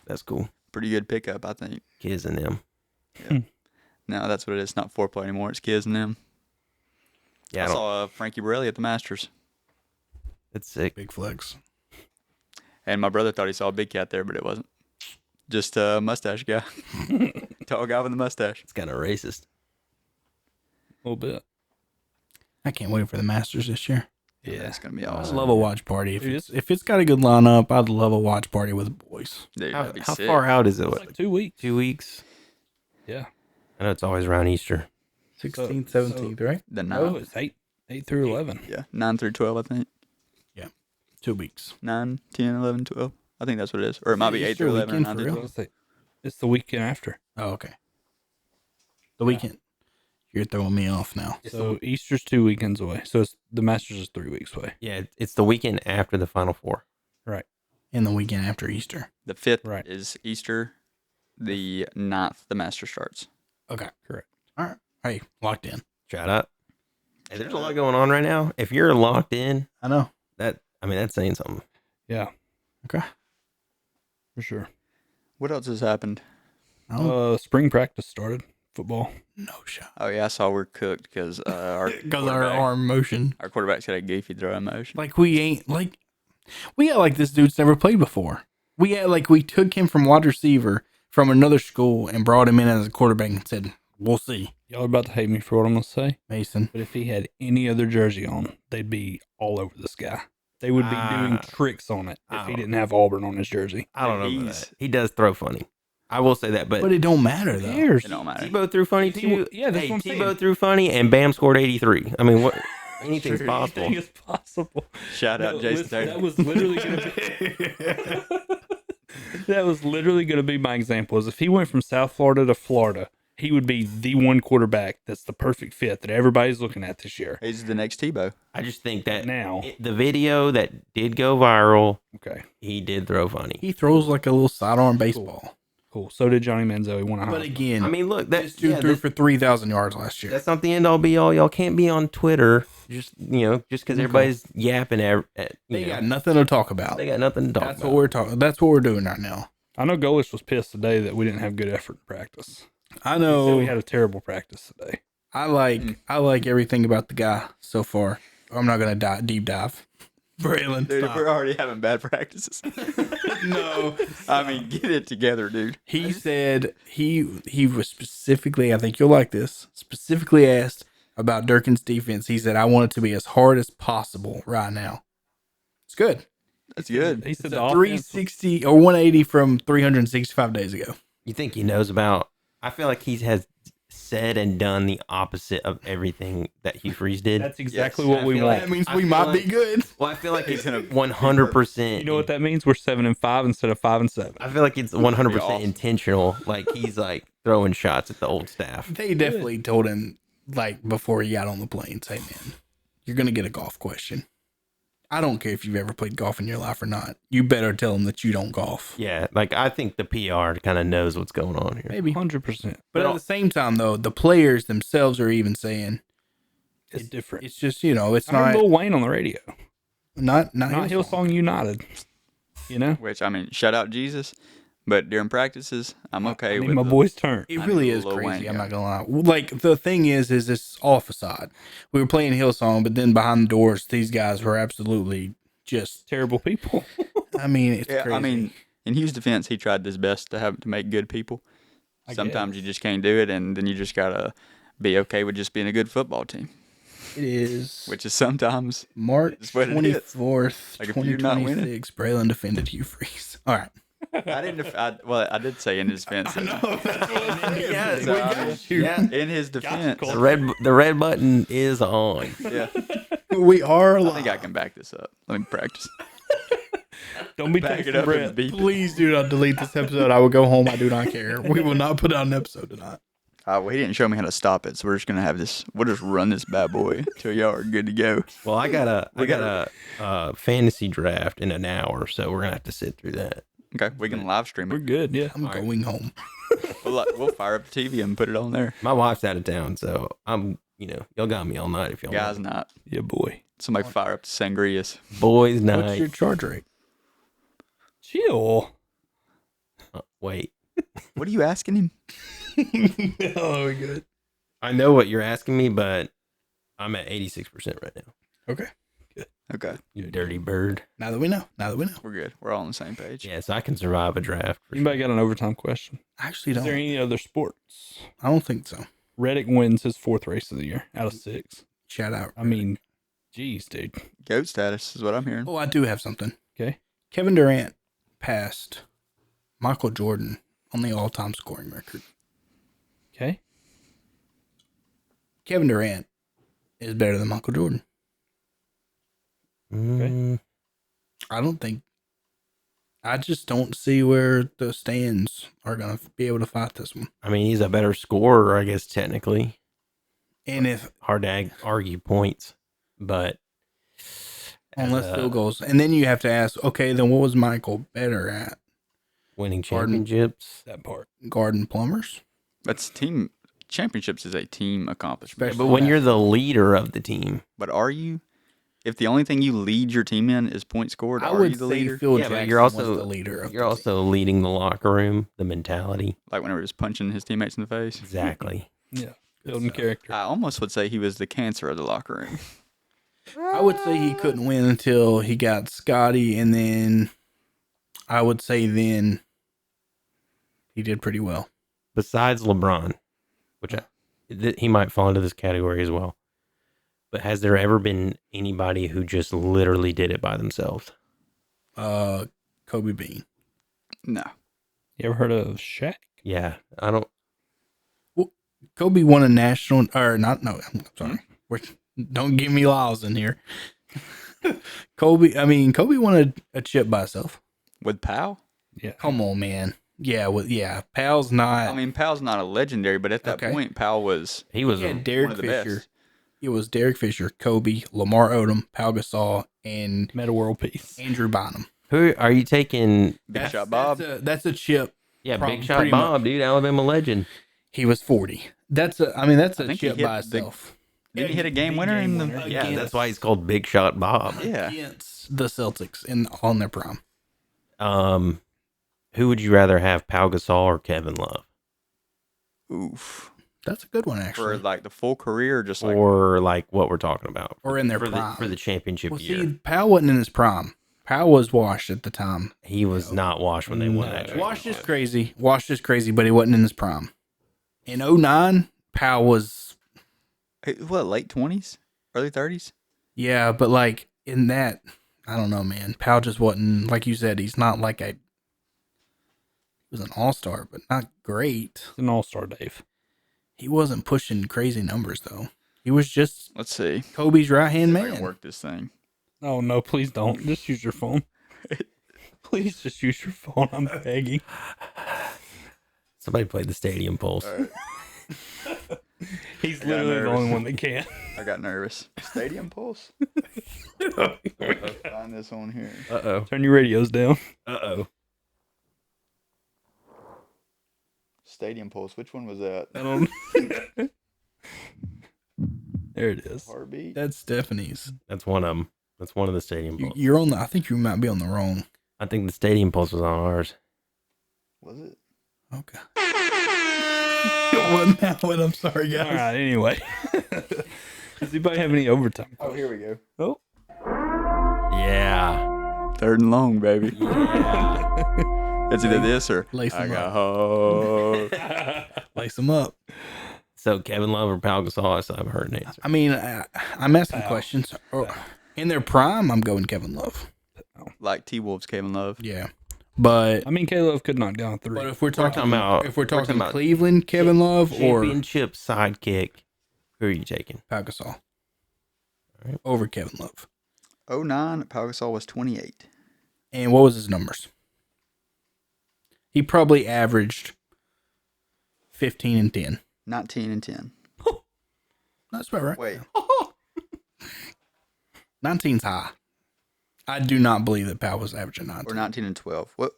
That's cool. Pretty good pickup, I think. Kiz and them. No, that's what it is. It's not foreplay anymore. It's Kiz and them. Yeah, I saw Frankie Borelli at the Masters, it's sick. Big flex. and my brother thought he saw a big cat there, but it wasn't. Just a mustache guy. Tall guy with a mustache. It's kind of racist. A little bit. I can't wait for the Masters this year. Yeah. It's gonna be I'd awesome. love a watch party. It is. If it's got a good lineup, I'd love a watch party with the boys. Dude, How, that'd be how sick. far out is it? It's What, like 2 weeks. 2 weeks? Yeah. I know it's always around Easter. 16th, So- 17th, right? The No, 9. it's 8 through 11. Yeah, 9 through 12, I think. 2 weeks. 9, 10, 11, 12. I think that's what it is. Or it might be 8 Easter through 11 or weekend 9 for through real? 12. It's the weekend after. Oh, okay. The weekend. You're throwing me off now. So Easter's 2 weekends away. So the Masters is 3 weeks away. Yeah, it's the weekend after the Final Four. In the weekend after Easter. The 5th Right. is Easter. The 9th, the Master starts. Okay. Correct. All right. Hey, locked in. Shout out. Hey, there's a lot going on right now. If you're locked in, I know. that's saying something. Yeah, Okay. for sure. What else has happened? Spring practice started. Football. No shot. Oh, yeah, I saw we're cooked because our, Because our arm motion. our quarterback's got a goofy throw in motion. Like we ain't like we act like this dude's never played before. We act like we took him from wide receiver from another school and brought him in as a quarterback and said, "We'll see." Y'all are about to hate me for what I'm going to say. Mason. But if he had any other jersey on, they'd be all over this guy. They would be doing tricks on it if he didn't have Auburn on his jersey. I don't know about He's- that. He does throw funny. I will say that, but But it don't matter Who though. cares? It don't matter. Tebow threw funny too. Yeah, that's hey, what I'm Tebow saying. threw funny, and Bam scored 83. I mean, what? Anything's Sure, possible. Anything is possible. Shout out No, Jason listen, Taylor. that was literally going to be. That was literally going to be my example. Is if he went from South Florida to Florida, he would be the one quarterback that's the perfect fit that everybody's looking at this year. He's the next Tebow. I just think that Now, the video that did go viral, okay, he did throw funny. He throws like a little sidearm baseball. cool. So did Johnny Manziel. He won a But Heisman. again, I mean, look, this that dude yeah, threw this- for 3,000 yards last year. that's not the end all be all. Y'all can't be on Twitter just just because everybody's yapping at They got nothing to talk about. they got nothing to talk That's about. what we're talking. That's what we're doing right now. I know Golish was pissed today that we didn't have good effort in practice. I He said know. we had a terrible practice today. I like everything about the guy so far. I'm not gonna deep dive. Braylon, Dude, stop. we're already having bad practices. No. I mean, get it together, dude. He said he was specifically, I think you'll like this, specifically asked about Durkin's defense. He said, I want it to be as hard as possible right now. It's good. That's good. He said It's the a offense. 360 or 180 from 365 days ago. You think he knows about? I feel like he has said and done the opposite of everything that Hugh Freeze did. That's exactly Yes, what I we feel want. That means I we feel might like- be good. Well, I feel like He's it's gonna 100%. You know what that means? We're 7-5 instead of 5-7. I feel like it's 100% awesome. intentional. Like he's like throwing shots at the old staff. They definitely told him, like, before he got on the plane, say, man, you're going to get a golf question. I don't care if you've ever played golf in your life or not. You better tell them that you don't golf. Yeah, like I think the PR kind of knows what's going on here. Maybe. 100%. But at the same time, though, the players themselves are even saying, It's different. it's just, you know, it's I heard not Lil Wayne on the radio. not Not Hillsong United. You know? Which, I mean, shout out Jesus. But during practices, I'm okay I need with my the- boy's turn. It I really know is Lil crazy. Wayne I'm guy. not gonna lie. Like the thing is it's all facade. We were playing Hillsong, but then behind the doors, these guys were absolutely just. Terrible people. I mean, it's Yeah, crazy. I mean, in Hugh's defense, he tried his best to make good people. I Sometimes guess. you just can't do it, and then you just gotta be okay with just being a good football team, it is which is sometimes March That's what it is. 24th, Like, if you're not winning. 2026. Braylon defended Hugh Freeze. All right. I didn't. I did say in his defense. Yeah, So, I mean, yeah. in his defense, The red button is on. yeah, We are I live. think I can back this up. Let me practice. Don't be Back it texting up Brett. and beat. Please do not delete this episode. I will go home. I do not care. We will not put out an episode tonight. Well, he didn't show me how to stop it, so we're just gonna have this. We'll just run this bad boy till y'all are good to go. Well, I got a fantasy draft in an hour, so we're gonna have to sit through that. Okay, we can live stream We're it. good, yeah. I'm going home. We'll fire up the TV and put it on there. My wife's out of town, so y'all got me all night if y'all Guys, want. not Yeah, boy. somebody fire up the sangrias. Boys' What's your night. charge rate? Chill. Wait, What are you asking him? Oh, good. I know what you're asking me, but I'm at 86% right now. Okay. Okay, You dirty bird. Now that we know. we're good. We're all on the same page. Yeah, so I can survive a draft. for Anybody got an overtime question? I actually Is there don't. any other sports? I don't think so. Reddick wins his 4th race of the year out of 6. Shout out. I mean, geez, dude. Goat status is what I'm hearing. Oh, I do have something. Okay. Kevin Durant passed Michael Jordan on the all-time scoring record. Okay. Kevin Durant is better than Michael Jordan. Mm, I just don't see where the stands are going to be able to fight this one. I mean, he's a better scorer, I guess, technically. And if, Hard to argue points, but on less as a field goals, and then you have to ask, okay, then what was Michael better at? winning Harden. championships. That part. Garden plumbers? That's team championships is a team accomplishment. Especially But when you're the leader of the team, But are you? If the only thing you lead your team in is points scored, I are would you the say leader? Phil Yeah, but Jackson you're was also- the leader of you're the team. also leading the locker room, the mentality. Like whenever he was punching his teammates in the face. Exactly. Yeah. Building character. I almost would say he was the cancer of the locker room. I would say he couldn't win until he got Scotty, and then I would say then he did pretty well. Besides LeBron, which he might fall into this category as well. But has there ever been anybody who just literally did it by themselves? Kobe Bean. No. You ever heard of Shaq? Yeah, I don't. Kobe won a national, or not? No, I'm sorry. Don't give me laws in here. Kobe won a chip by himself. With Powell? Yeah. Come on, man. Yeah, Pal's not. I mean, Powell's not a legendary, but at that Okay. point, Powell was He was. yeah, a- Derek one of the Fisher. best. It was Derek Fisher, Kobe, Lamar Odom, Pau Gasol, and Meta World Peace. Andrew Bynum. Who are you taking? Big Shot Bob. That's a chip. Yeah, Probably Big Shot pretty Bob, dude, Alabama legend. He was 40. That's a I think he chip hit by the- itself. Didn't he hit a game Big winner game in the? winner. Yeah, Against- that's why he's called Big Shot Bob. Yeah. Against the Celtics on their prime. Who would you rather have, Pau Gasol or Kevin Love? Oof. That's a good one, for actually. like the full career, or just like or like what we're talking about, Or in their for prime. the championship Well, year. see, Powell wasn't in his prime. Powell was washed at the time. He was not washed when they won that. No. Washed is crazy. Washed is crazy, but he wasn't in his prime. In 09, Powell was, what, late 20s, early 30s. yeah, but like in that, I don't know, man. Powell just wasn't, like you said, he's not like he was an all-star, but not great. He's an all-star, Dave. He wasn't pushing crazy numbers, though. He was just Let's see. Kobe's right-hand I can man. work this thing. Oh, no, please don't. Just use your phone. Please just use your phone. I'm begging. Somebody played the Stadium Pulse. He's got literally the nervous. only one that can. I got nervous. Stadium Pulse. Find this on here. Uh Turn your radios down. oh. Stadium Pulse. Which one was that? I don't. There it is. Heartbeat. That's Stephanie's. That's one of them. That's one of the Stadium Pulse. You're on the, I think you might be on the wrong. I think the Stadium Pulse was on ours. Was it? Okay. It wasn't that one. I'm sorry, All guys. right, anyway. Does anybody have any overtime? Oh, here we go. Oh. Yeah. Third and long, baby. Yeah. It's either this or Lace I them got up. hope. Lace them up. So Kevin Love or Pau Gasol? I still haven't heard an answer. I mean, I'm asking Foul. questions. In their prime, I'm going Kevin Love. Like T-Wolves, Kevin Love. Yeah, but I mean, Caleb could knock down three. if we're talking talking about- if we're we're talking talking about Cleveland, Kevin Love or Championship sidekick. Who are you taking? Pau Gasol Alright. over Kevin Love. 09, Pau Gasol was 28. And what was his numbers? He probably averaged 15 and 10. 19 and 10. That's about right. Wait. 19's high. I do not believe that Pau was averaging 19. Or 19 and 12. What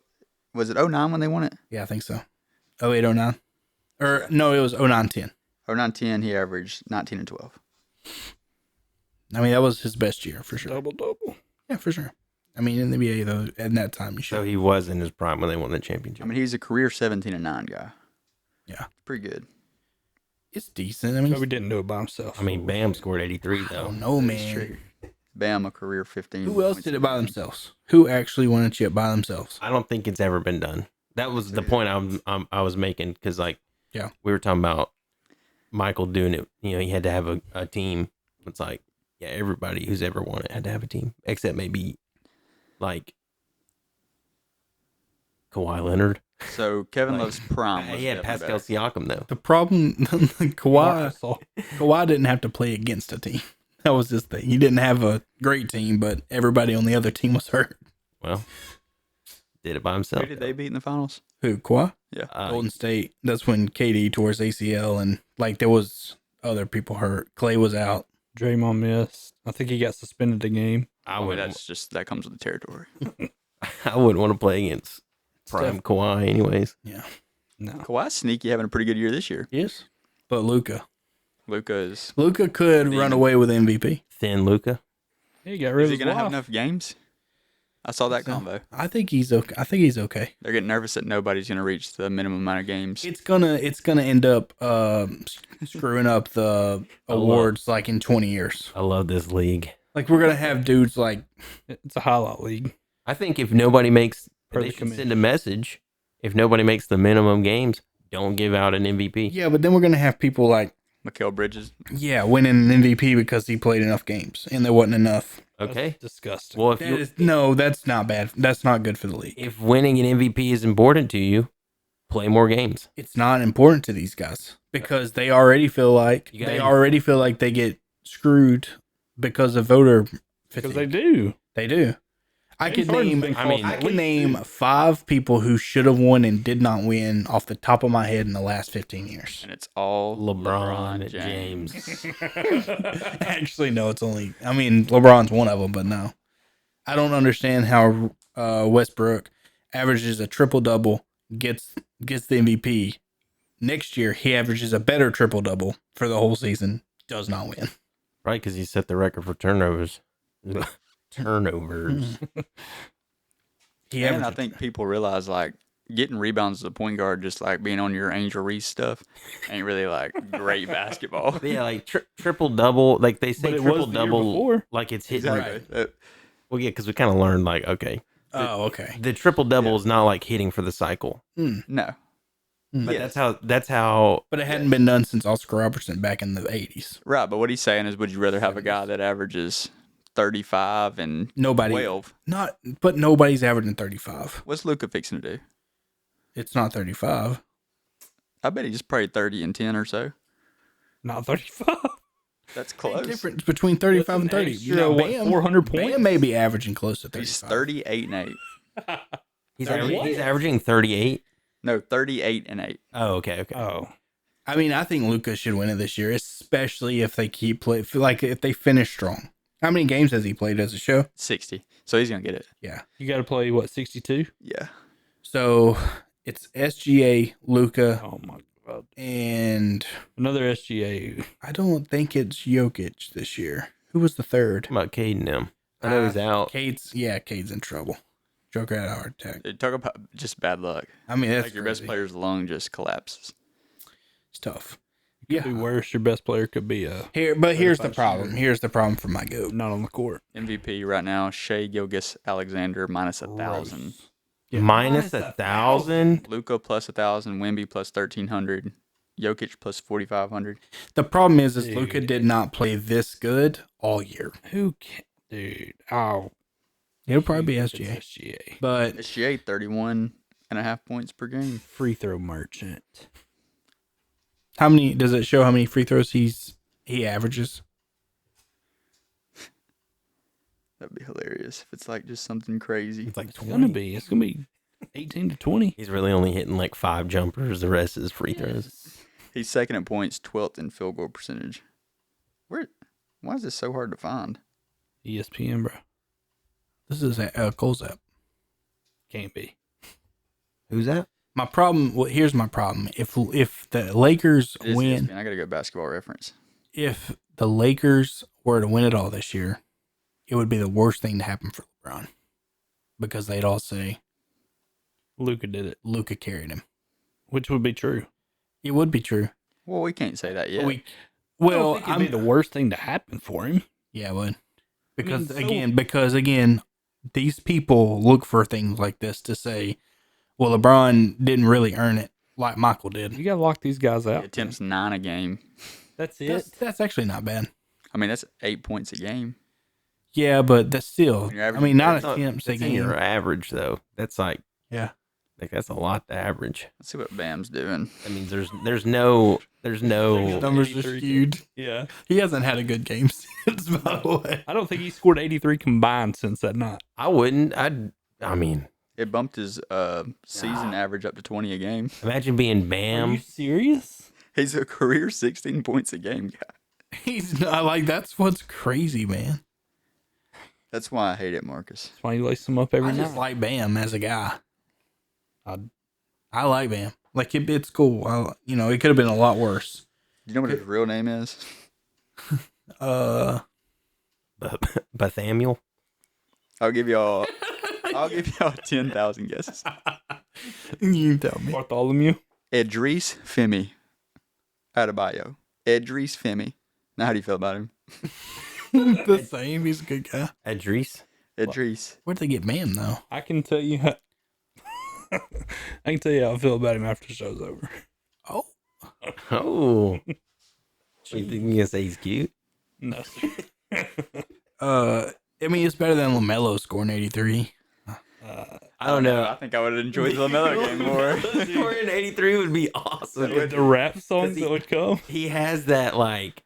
was it 09 when they won it? Yeah, I think so. 08, 09. Or no, it was 09, 10. 09 10, he averaged 19 and 12. I mean, that was his best year for sure. Double. Yeah, for sure. I mean, in the NBA, though, at that time, you So should. he was in his prime when they won the championship. I mean, he's a career 17 and 9 guy. Yeah. Pretty good. It's decent. I mean, Kobe didn't do it by himself. I mean, Bam scored 83 I though. don't know, That's man. true. Bam, a career 15. Who else did it by themselves? Who actually won a chip by themselves? I don't think it's ever been done. That was the point I was making because like Yeah. we were talking about Michael doing it. You know, he had to have a team. It's like everybody who's ever won it had to have a team except maybe like Kawhi Leonard. So Kevin Love's prime was He had definitely Pascal better. Siakam though. The problem, Kawhi Gasol. didn't have to play against a team. That was his thing. He didn't have a great team, but everybody on the other team was hurt. Well, did it by himself. Who did they beat in the finals? Who, Kawhi? Yeah. Golden State. That's when KD tore his ACL, and like there was other people hurt. Clay was out. Draymond missed. I think he got suspended a game. I Well, would. that comes with the territory. I wouldn't want to play against prime Kawhi, anyways. Yeah. No. Kawhi's sneaky, having a pretty good year this year. Yes. But Luka could run away with MVP. Thin Luca. He got rid Is of he his going to have wife. enough games? I saw that So, combo. I think he's okay. They're getting nervous that nobody's going to reach the minimum amount of games. It's gonna end up screwing up the awards like in 20 years. I love this league. Like we're gonna have dudes like It's a highlight league. I think if nobody makes, Per they the should committee. send a message. If nobody makes the minimum games, don't give out an MVP. yeah, but then we're gonna have people like Mikal Bridges. winning an MVP because he played enough games and there wasn't enough. Okay. That's disgusting. Well, if That's not bad. That's not good for the league. if winning an MVP is important to you, play more games. It's not important to these guys because they already feel like You gotta- they get screwed because of voter Because fatigue. they do. They do. I James could Harden's name been I mean, called I at can least name two. 5 people who should have won and did not win off the top of my head in the last 15 years. And it's all LeBron James. Actually, no, it's only. I mean, LeBron's one of them, but no, I don't understand how Westbrook averages a triple double, gets the MVP. Next year, he averages a better triple double for the whole season, does not win. Right, because he set the record for turnovers. Turnovers. He And I averages- think people realize, like, getting rebounds as a point guard, just like being on your Angel Reese stuff, ain't really like great basketball. But yeah, like triple double. Like they say But it was triple the year double. before. Like it's hitting. Exactly. Well, yeah, because we kind of learned like okay, Oh, okay. the triple double is not like hitting for the cycle. No. But Yes. that's how. But it hadn't been done since Oscar Robertson back in the 80s. Right, but what he's saying is, would you rather have a guy that averages 35 and Nobody, 12? but nobody's averaging 35. What's Luka fixing to do? It's not 35. I bet he just probably 30 and 10 or so. Not 35. That's Big close. difference between 35 and 30. extra, Now, what, 400 Bam points? may be averaging close to 35. He's 38 and 8. He's, What? he's averaging 38. No, 38 and 8. Oh, okay. Oh. I mean, I think Luka should win it this year, especially if they keep play. Like if they finish strong. How many games has he played as a show? 60. So he's going to get it. Yeah. You got to play, what, 62? Yeah. So it's SGA, Luka, Oh, my God. and Another SGA. I don't think it's Jokic this year. Who was the third? What about Cade and him? I know he's out. Cade's in trouble. Joker had a heart attack. Talk about just bad luck. I mean, that's Like your best crazy. player's lung just collapses. It's tough. Could be worse. Your best player could be Here's the 35 problem. shooter. Here's the problem for my goat. not on the court. MVP right now, Shea Gilgis Alexander minus 1,000. Minus 1,000. Luka plus 1,000. Wemby plus 1,300. Jokic plus 4,500. The problem is Dude. Luka did not play this good all year. Who can, dude? Oh, It'll probably be it's SGA. SGA. But SGA 31.5 points per game. Free throw merchant. how many does it show how many free throws he averages? That'd be hilarious if it's like just something crazy. It's like It's gonna be. It's gonna be 18 to 20. He's really only hitting like 5 jumpers. The rest is free throws. He's second in points, 12th in field goal percentage. Why is this so hard to find? ESPN, bro. This is Cole's app. Can't be. Who's that? My problem. Well, here's my problem. If the Lakers It is win, ESPN. I gotta go basketball reference. if the Lakers were to win it all this year, it would be the worst thing to happen for LeBron, because they'd all say Luka did it, Luka carried him. which would be true. It would be true. Well, we can't say that yet. Well, I don't think it'd be the worst thing to happen for him. yeah, it would. Because so- because again, these people look for things like this to say, well, LeBron didn't really earn it like Michael did. You gotta lock these guys He out. attempts 9 a game. That's it. That's actually not bad. I mean, that's 8 points a game. Yeah, but that's still. When you're I averaging mean, not That's not- attempts a that's in game. your average though. That's like Yeah. that's a lot to average. Let's see what Bam's doing. That means there's no Numbers are skewed. Yeah. He hasn't had a good game since, by the way. I don't think he scored 83 combined since that night. I wouldn't. I mean, It bumped his season average up to 20 a game. imagine being Are Bam. you serious? He's a career 16 points a game guy. He's not like, that's what's crazy, man. That's why I hate it, Marcus. That's why you lace them up every I night. just like Bam as a guy. I'd- I like Bam. Like it's cool. It could have been a lot worse. Do you know what his real name is? Bathamiel. I'll give y'all 10,000 guesses. You tell me. Bartholomew. Edris Femi. Adebayo. Edris Femi. Now, how do you feel about him? The same. He's a good guy. Adris. Idris. Where'd they get Bam though? I can tell you how. I can tell you how I feel about him after the show's over. Oh, Oh. You think you gonna say he's cute? No, sir. I mean, it's better than LaMelo scoring 83. I don't know. I think I would enjoy the LaMelo game more. Scoring 83 would be awesome. The rap songs that would come. He has that like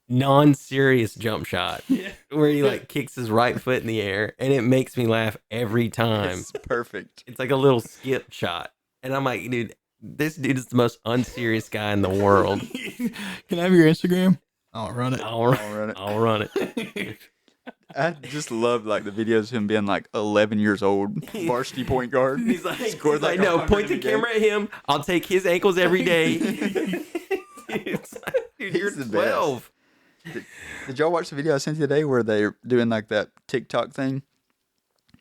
non-serious jump shot where he like kicks his right foot in the air, and it makes me laugh every time. It's perfect. It's like a little skip shot, and I'm like, dude, this dude is the most unserious guy in the world. Can I have your Instagram? I'll run it. I'll run it. I'll run it. I just love like the videos of him being like 11 years old, varsity point guard. He's like, Scored like no, 100 point the in a game. camera at him. I'll take his ankles every day. It's like, dude, you're He's the best. 12. Did y'all watch the video I sent you today where they're doing like that TikTok thing?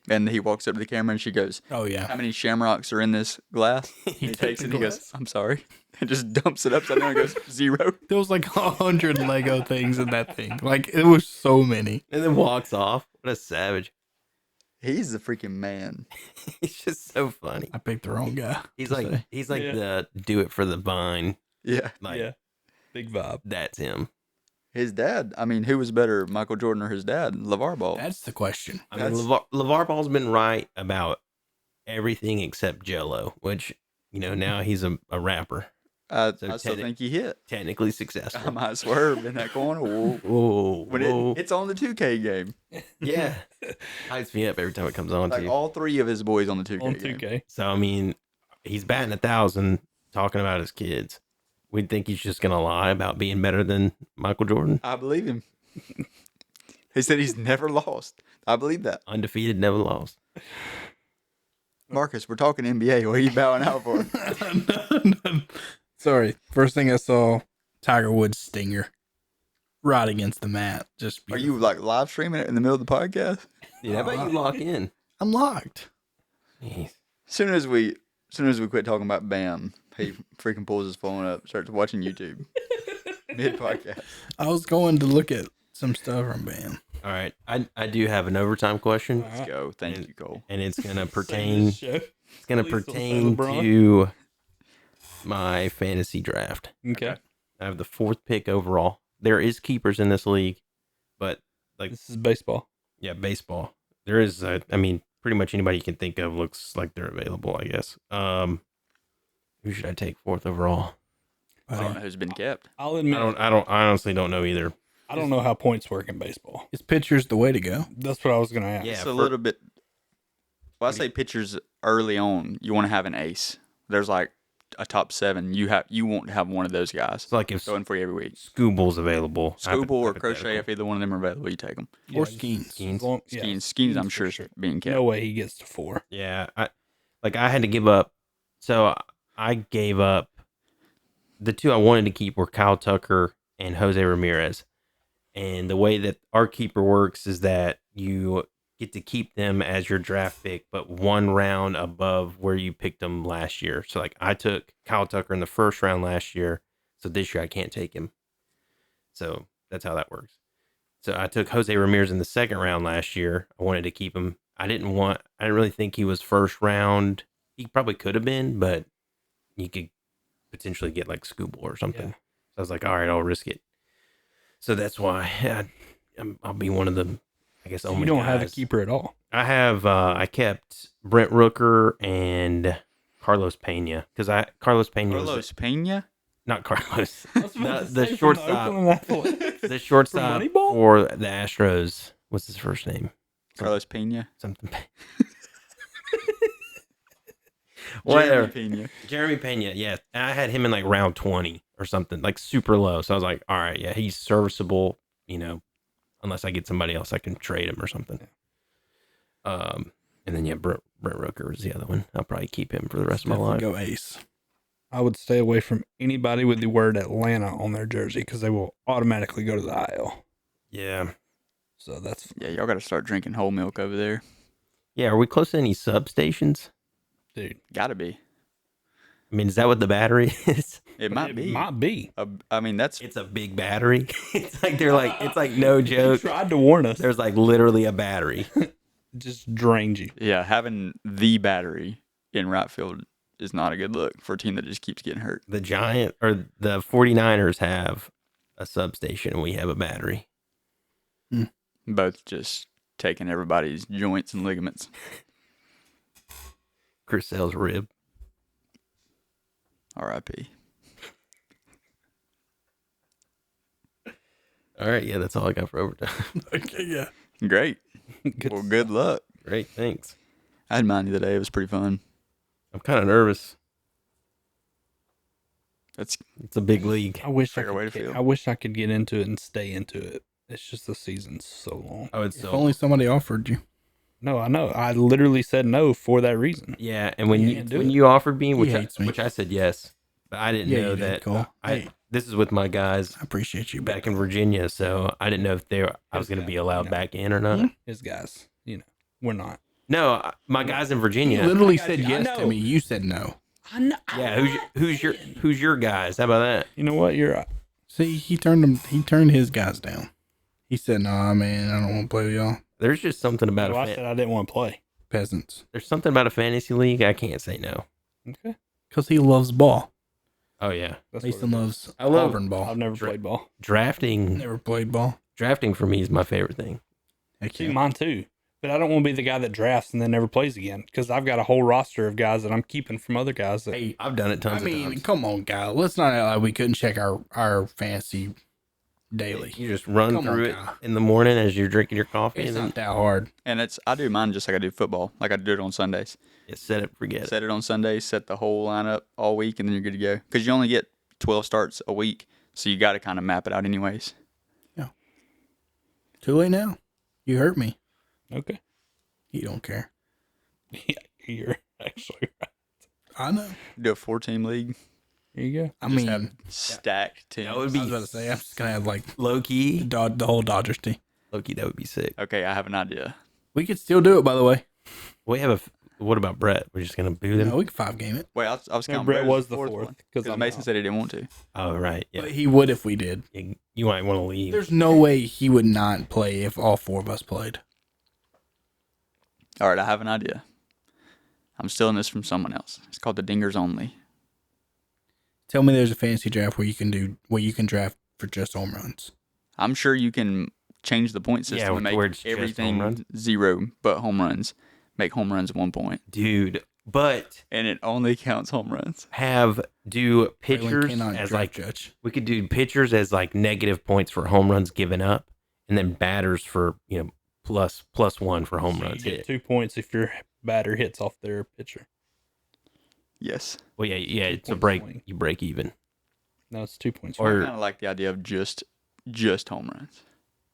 And he walks up to the camera and she goes, Oh yeah. "How many shamrocks are in this glass?" He took takes the it and he goes, glass. "I'm sorry." And just dumps it upside down and goes, 0. There was like 100 Lego things in that thing. Like it was so many. And then walks off. What a savage. He's the freaking man. He's just so funny. I picked the wrong guy. He's to like say. Yeah. the do it for the vine. Yeah. Like Yeah. Big vibe. that's him. His dad, I mean, who was better, Michael Jordan or his dad, LeVar Ball? That's the question. I mean, That's- LeVar Ball's been right about everything except Jello, which now he's a rapper, I So still Teddy- think he hit. technically I successful. might swerve in that corner. Whoa. Whoa, When whoa. it's on the 2K game. Yeah, hypes me up every time it comes on Like too. all 3 of his boys on the 2K On game. 2K. So I mean, he's batting 1,000 talking about his kids. We'd think he's just gonna lie about being better than Michael Jordan. I believe him. He said he's never lost. I believe that. Undefeated, never lost. Marcus, we're talking NBA. What are you bowing out for? Sorry. First thing I saw, Tiger Woods stinger, right against the mat. Just Are you like live streaming it in the middle of the podcast? Dude, how about you lock in? I'm locked. Jeez. As soon as we quit talking about Bam, he freaking pulls his phone up, starts watching YouTube mid podcast. I was going to look at some stuff from Bam. All right, I do have an overtime question, Let's go. Thank you, Cole. and it's gonna Save pertain. this show. It's gonna At least it'll say pertain LeBron. to my fantasy draft. Okay. I have the 4th pick overall. There is keepers in this league, but This is baseball. yeah, baseball. There is. I mean, pretty much anybody you can think of looks like they're available. I guess. Who should I take 4th overall? I don't know who's been kept. I'll admit, I honestly don't know either. I don't know how points work in baseball. Is pitcher's the way to go? That's what I was going to ask. Yeah, It's a for- little bit. Well, I say pitchers early on. You want to have an ace. There's like a top 7. You won't have one of those guys It's like if going for you every week. Scooble's available. Scooble or hypothetical. Crochet, if either one of them are available, you take them. Or just Skeens. Skeens. as long- yeah, Skeens, I'm for sure, is being kept. No way he gets to 4. Yeah, I had to give up. So I gave up. The 2 I wanted to keep were Kyle Tucker and Jose Ramirez. And the way that our keeper works is that you get to keep them as your draft pick, but 1 round above where you picked them last year. So like I took Kyle Tucker in the 1st round last year, so this year I can't take him. So that's how that works. So I took Jose Ramirez in the 2nd round last year. I wanted to keep him. I didn't really think he was 1st round. He probably could have been, but you could potentially get like Scooble or something. Yeah. So I was like, all right, I'll risk it. So that's why I'll be one of the, I guess, So only you don't have a guys. keeper at all. I have, I kept Brent Rooker and Carlos Pena because Carlos Pena was Carlos Pena? not Carlos. The the shortstop, the shortstop Moneyball? for the Astros. What's his first name? Carlos Pena? Something. Jeremy Whatever. Pena. Jeremy Pena, yeah. I had him in like round 20 or something, like super low. So I was like, all right, yeah, he's serviceable, unless I get somebody else I can trade him or something. And then, yeah, Brent Rooker was the other one. I'll probably keep him for the rest of my life. Go ace. I would stay away from anybody with the word Atlanta on their jersey because they will automatically go to the IL. Yeah. So that's Yeah, y'all got to start drinking whole milk over there. Yeah, are we close to any substations? dude. Got to be. I mean, is that what the battery is? It might be. Might be. I mean, that's It's a big battery. It's like no He joke. tried to warn us. There's like literally a battery. Just drained you. yeah. Having the battery in right field is not a good look for a team that just keeps getting hurt. The Giant or the 49ers have a substation and we have a battery. Both just taking everybody's joints and ligaments. Chris Sale's rib. R.I.P. All right, yeah, that's all I got for overtime. Okay, yeah. Great. Good Well, good luck. Great, thanks. I had mine the other day. It was pretty fun. I'm kind of nervous. That's It's a big league. I wish Fair way to feel. I wish I could get into it and stay into it. It's just the season's so long. I would If so. only somebody offered you. No, I know. I literally said no for that reason. Yeah, and when You you can't do when it. you offered me, He which hates me. I said yes, but I didn't Yeah, know you did, that. Cole. Hey. This is with my guys I appreciate you. back in Virginia, so I didn't know if I was going to be allowed back in or not. His guys, we're not. No, my guys in He Virginia. literally got said you. I yes to know. me. You said no. I know. Yeah, who's your guys? How about that? You know what? You're right. See, he turned his guys down. He said, "Nah, man, I don't want to play with y'all There's just something about Well, I said I didn't want to play. peasants," there's something about a fantasy league. I can't say no. Okay. because he loves ball. Oh yeah, That's Mason what it is. loves I love- Auburn ball. I've never played ball. drafting Never played ball. for me is my favorite thing. Heck See, yeah. mine too. But I don't want to be the guy that drafts and then never plays again because I've got a whole roster of guys that I'm keeping from other guys. That, Hey, I've done it I tons of mean, times. come on, Kyle. Let's not act like we couldn't check our fantasy daily. You just run Come on, through it Kyle. in the morning as you're drinking your coffee, It's and then not that hard. And I do mine just like I do football. Like I do it on Sundays. you set it, forget it. Set it on Sundays, set the whole lineup all week, and then you're good to go. Because you only get 12 starts a week, so you got to kind of map it out anyways. Too late now. You hurt me. okay. You don't care. Yeah, you're actually right. I know. Do a 4-team league. Here you go. I Just mean, have stacked teams. That would I be was about to say, I'm just gonna have like low key. the whole Dodgers team. Low key, that would be sick. Okay, I have an idea. We could still do it, by the way. We have what about Brett? We're just gonna boo them. No, we could 5-game it. Wait, I was No, counting Brett Brett was as the fourth one. because Because Mason said he didn't want to. Oh right, yeah. But he would if we did. You might want to leave. There's no way he would not play if all 4 of us played. All right, I have an idea. I'm stealing this from someone else. It's called the Dingers Only. Tell me there's a fantasy draft where you can draft for just home runs. I'm sure you can change the point system Yeah, and where make it's just home everything runs. 0 but home runs. Make home runs 1 point. Dude. But And it only counts home runs. do Braylon pitchers cannot as draft like judge. we could do pitchers as like negative points for home runs given up, and then batters for plus 1 for home So runs you get hit. 2 points if your batter hits off their pitcher. Yes. Well, yeah, it's a point break. swing. You break even. No, it's 2 points. Or- I kind of like the idea of just home runs.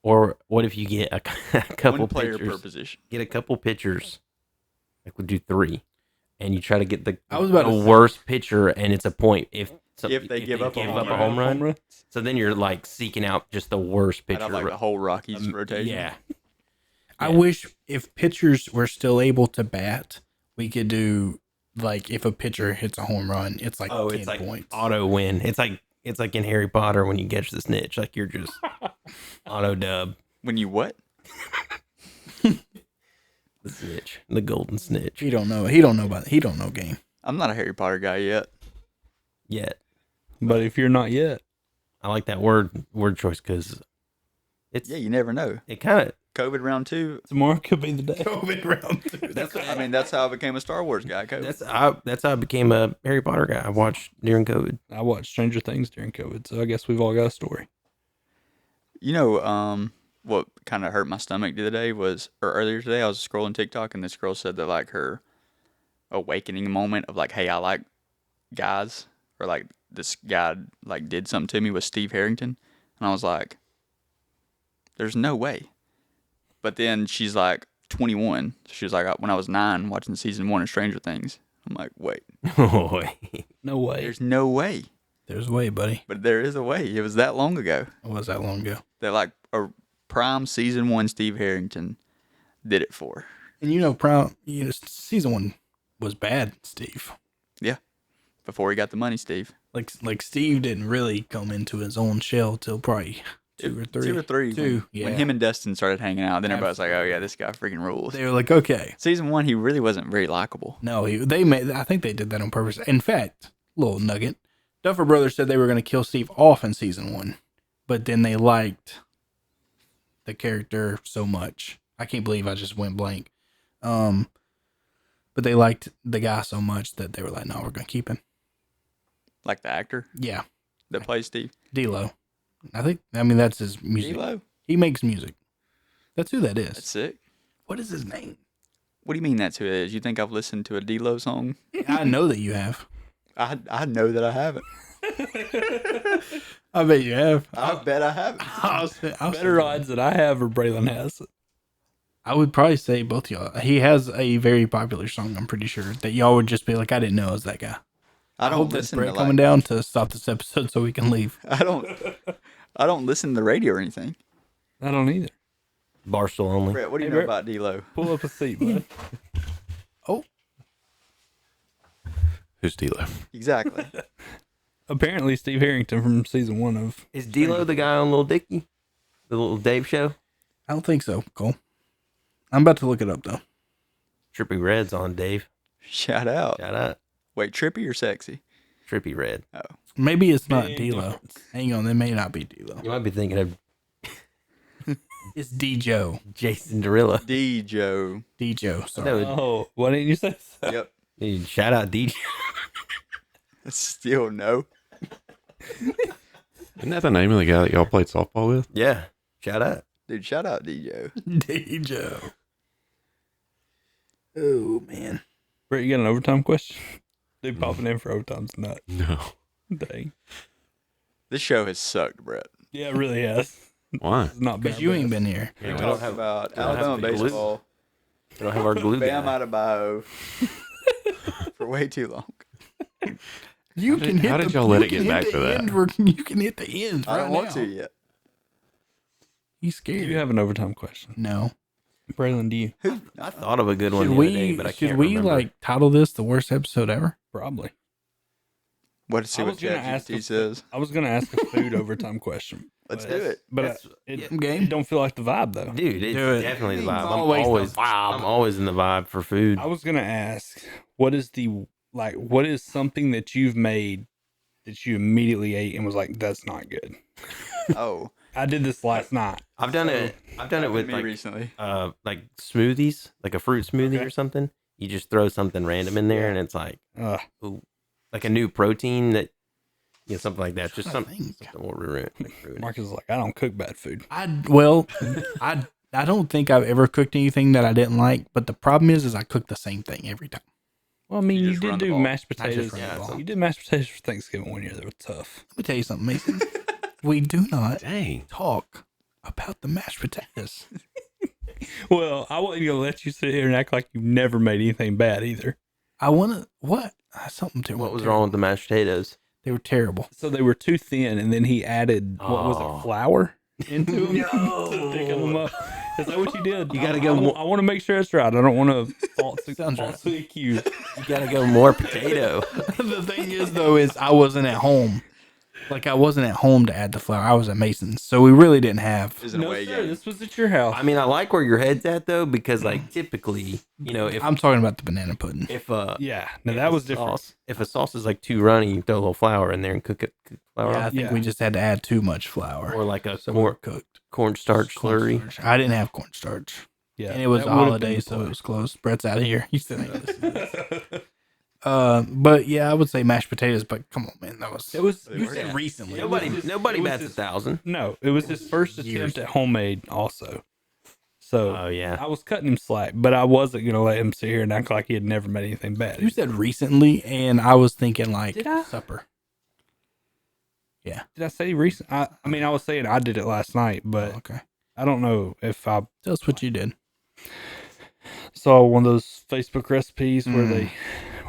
Or what if you get a couple One player pitchers? per position. Get a couple pitchers. Like we do 3, and you try to get the I was about to say- worst pitcher, and it's a point if They give up a home a run. home run. runs. So then you're like seeking out just the worst I'd pitcher. have like the whole Rockies rotation. Yeah, I Yeah. wish if pitchers were still able to bat, we could do like if a pitcher hits a home run, it's like 10 it's like points. auto win. It's like in Harry Potter when you catch the snitch. Like you're just auto dub When you what? the snitch, the golden snitch. He don't know. He don't know game. I'm not a Harry Potter guy yet. Yet But if you're not yet, I like that word choice because it's Yeah, you never know. it kind of COVID round 2. tomorrow could be the day. COVID round 2. That's how I became a Star Wars guy. COVID. that's how I became a Harry Potter guy. I watched during COVID. I watched Stranger Things during COVID, so I guess we've all got a story. You know, what kind of hurt my stomach the other day was, or earlier today, I was scrolling TikTok and this girl said that like her awakening moment of like, hey, I like guys, or like this guy like did something to me was Steve Harrington, and I was like, there's no way. But then she's like 21. She was like, when I was 9 watching season 1 of Stranger Things. I'm like, wait, No way. there's no way. There's a way, buddy. But there is a way. It was that long ago It was that long ago. that like a prime season 1 Steve Harrington did it for. And season 1 was bad, Steve. Before he got the money, Steve. Like Steve didn't really come into his own shell till probably 2 or 3. 2 or 3. Two, When, yeah. when him and Dustin started hanging out, then everybody was like, oh yeah, this guy freaking rules. They were like, okay. Season 1, he really wasn't very likable. No, I think they did that on purpose. In fact, little nugget, Duffer Brothers said they were going to kill Steve off in season 1, but then they liked the character so much. I can't believe I just went blank. But they liked the guy so much that they were like, no, we're going to keep him. Like the actor Yeah, that plays Steve. D-Lo. That's his music. D-Lo. He makes music. That's who that is. That's sick. What is his name? What do you mean that's who it is? You think I've listened to a D-Lo song? I know that you have. I know that I haven't. I bet you have. I bet I haven't. I'll Better odds that I have or Braylon has. I would probably say both y'all. He has a very popular song, I'm pretty sure, that y'all would just be like, I didn't know it was that guy. I I don't hope that's listen Brett to coming down to stop this episode so we can leave. I don't listen to the radio or anything. I don't either. Barstool only. Brett, what do you Hey, know Brett. about D'Lo? Pull up a seat, bud. Who's D'Lo? Exactly. Apparently, Steve Harrington from season 1 of. Is D'Lo the guy on Little Dicky? The Little Dave show? I don't think so, Cole. I'm about to look it up though. Trippy Red's on Dave. Shout out. Shout out. Wait, trippy or sexy? Trippy Red. Maybe it's not Big D'Lo. difference. Hang on, it may not be D'Lo. You might be thinking of It's D-Joe. Jason Derulo. D Joe. D-Joe, sorry. No, Oh, why didn't you say so? Yep. dude, shout out DJ. Still no. Isn't that the name of the guy that y'all played softball with? Yeah. Shout out. Dude, shout out D Joe. D-Joe. Oh, man. Brett, you got an overtime question? Dude, popping in for overtime's nuts. No. Dang. This show has sucked, Brett. Yeah, it really has. Why? It's not bad. Because you ain't been here. Yeah, We talked about don't have Alabama to be glue. baseball. We don't have our glue Bam guy. out of bio for way too long. You did- how did y'all let it get back to that? You can hit the end I right don't want now. to yet. He's Do scared. you have an overtime question? No. Braylon, do you? I thought of a good one Should the other day, we, but I should can't we remember. like title this the worst episode ever? Probably. What to see I what was gonna ask ChatGPT if- says. I was going to ask a food overtime question. Let's but- do it. But That's- it, I'm game. it don't feel like the vibe, though. Dude, it's Do it. definitely the vibe. It's I'm always the always, vibe. I'm always in the vibe for food. I was going to ask, what is something that you've made that you immediately ate and was like, that's not good? Oh, I did this last night. I've done it. I've done it happened with to me like recently. like smoothies, like a fruit smoothie Okay. or something. You just throw something random in there, and it's like like a new protein that something like that. Just I something think. will ruin it. Marcus is like, I don't cook bad food. I don't think I've ever cooked anything that I didn't like, but the problem is I cook the same thing every time. Well, I mean, You you just did run the do ball. mashed I just potatoes. run the ball. You did mashed potatoes for Thanksgiving one year. That was tough. Let me tell you something, Mason. We do not Dang. talk about the mashed potatoes. Well, I wasn't going to let you sit here and act like you never made anything bad either. I want to, what? Something to What was wrong with the mashed potatoes? They were terrible. So they were too thin, and then he added, what was Oh. it, flour into them to thicken them up. Is that what you did? You gotta I- go I, more- I want to make sure it's right. I don't want to Sounds right. falsely accuse. You gotta go more potato. The thing is, though, is I wasn't at home. Like, I wasn't at home to add the flour. I was at Mason's. So we really didn't have. It's an No, away sir, game. this was at your house. I mean, I like where your head's at though, because like typically, if I'm talking about the banana pudding. if yeah, no, if that a was different. sauce- If a sauce is like too runny, you throw a little flour in there and cook flour Yeah, I on. think Yeah. we just had to add too much flour. Or like a So we were corn, cooked. cornstarch slurry. Cornstarch. I didn't have cornstarch. Yeah, And it was that a would've holiday, been the so play. it was close. Brett's out of here. He still ain't listening to this. But yeah, I would say mashed potatoes. But come on, man, that was. It was. You said recently. Nobody it was bats just- 1,000. No, it was his first Years. attempt at homemade. Also, so Oh yeah. I was cutting him slack, but I wasn't gonna let him sit here and act like he had never made anything bad. You said recently, and I was thinking like Did I? supper. Did I say recent? I mean, I was saying I did it last night, but Okay, I don't know if I tell us what you did. saw one of those Facebook recipes where Mm.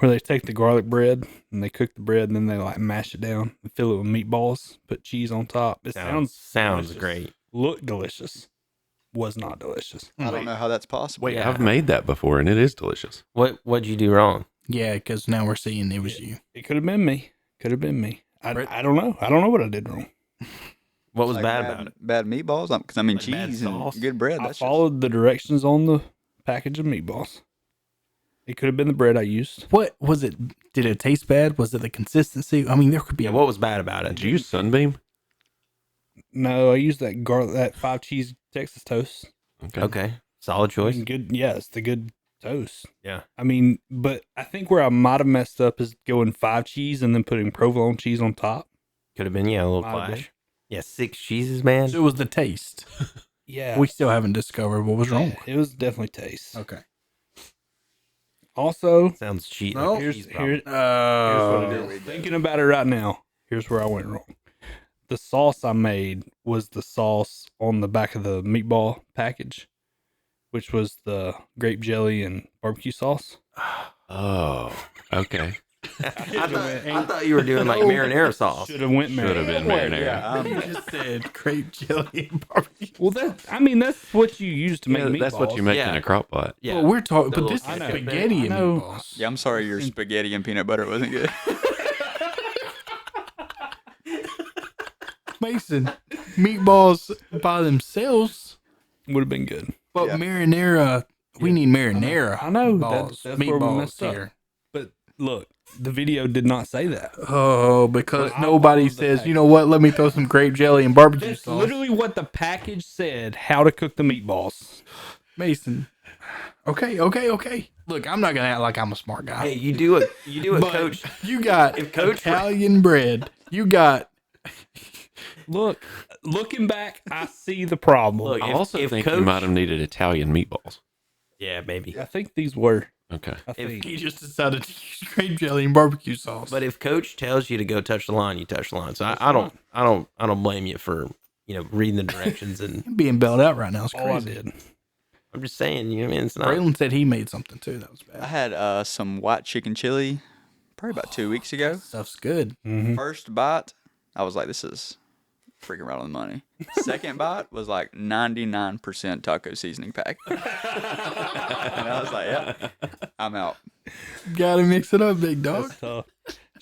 they take the garlic bread and they cook the bread and then they like mash it down and fill it with meatballs, put cheese on top. It Sounds delicious. great. Looked delicious. Was not delicious. I don't know how that's possible. Wait, Yeah. I've made that before and it is delicious. What'd you do wrong? Yeah, because now we're seeing it was you. It could have been me. Could have been me. Brett? I don't know. I don't know what I did wrong. What was Like bad about it? Bad meatballs? Because I mean, Like bad cheese sauce? and good bread. I That's followed the directions on the package of meatballs. It could have been the bread I used. What was it? Did it taste bad? Was it the consistency? I mean, there could be Yeah, a what was bad about it? Did you use Sunbeam? No, I used that that 5 cheese Texas toast. Okay, solid I choice. mean, good. Yeah, it's the good toast. Yeah. I mean, but I think where I might have messed up is going 5 cheese and then putting provolone cheese on top. Could have been a little Might have been. clash. Yeah, 6 cheeses, man. So it was the taste. Yeah, We still haven't discovered what was wrong. it was definitely taste. Okay. Also, Sounds cheat. No. Like a here's cheese problem. here's what it we is. go. Thinking about it right now, here's where I went wrong. The sauce I made was the sauce on the back of the meatball package, which was the grape jelly and barbecue sauce. Oh, okay. I thought you were doing like marinara sauce. Should have went Should have been marinara. You just said grape jelly and barbecue. Well, that's what you use to make meatballs. That's what you make in Yeah. a crock pot. Yeah, Well, we're talking, The but this little is ketchup spaghetti and I know. meatballs. Yeah, I'm sorry your spaghetti and peanut butter wasn't good. Mason, meatballs by themselves, Would have been good. but Yeah. marinara. We need marinara. I know. balls, That's where we meatballs messed up. here. But look, the video did not say that. Oh, because But I nobody followed the says, package. you know what? Let me throw some grape jelly and barbecue That's sauce. literally what the package said. How to cook the meatballs. Mason. Okay. Look, I'm not gonna act like I'm a smart guy. Hey, you do it, but Coach. you got If Coach- Italian bread. You got Look, looking back, I see the problem. Look, I if- also if think Coach- you might have needed Italian meatballs. Yeah, maybe. I think these were. Okay. I think. he just decided to use grape jelly and barbecue sauce. But if Coach tells you to go touch the line, you touch the line. So I don't blame you for reading the directions. And being bailed out right now is all I crazy. did. I'm just saying, you know what I mean? It's not. Braylon said he made something too. That was I bad. had some white chicken chili probably about 2 weeks ago. Stuff's good. Mm-hmm. First bite, I was like, this is freaking right on the money. Second bite was like 99% taco seasoning pack. And I was like, yeah, I'm out. Gotta mix it up, big dog. That's tough.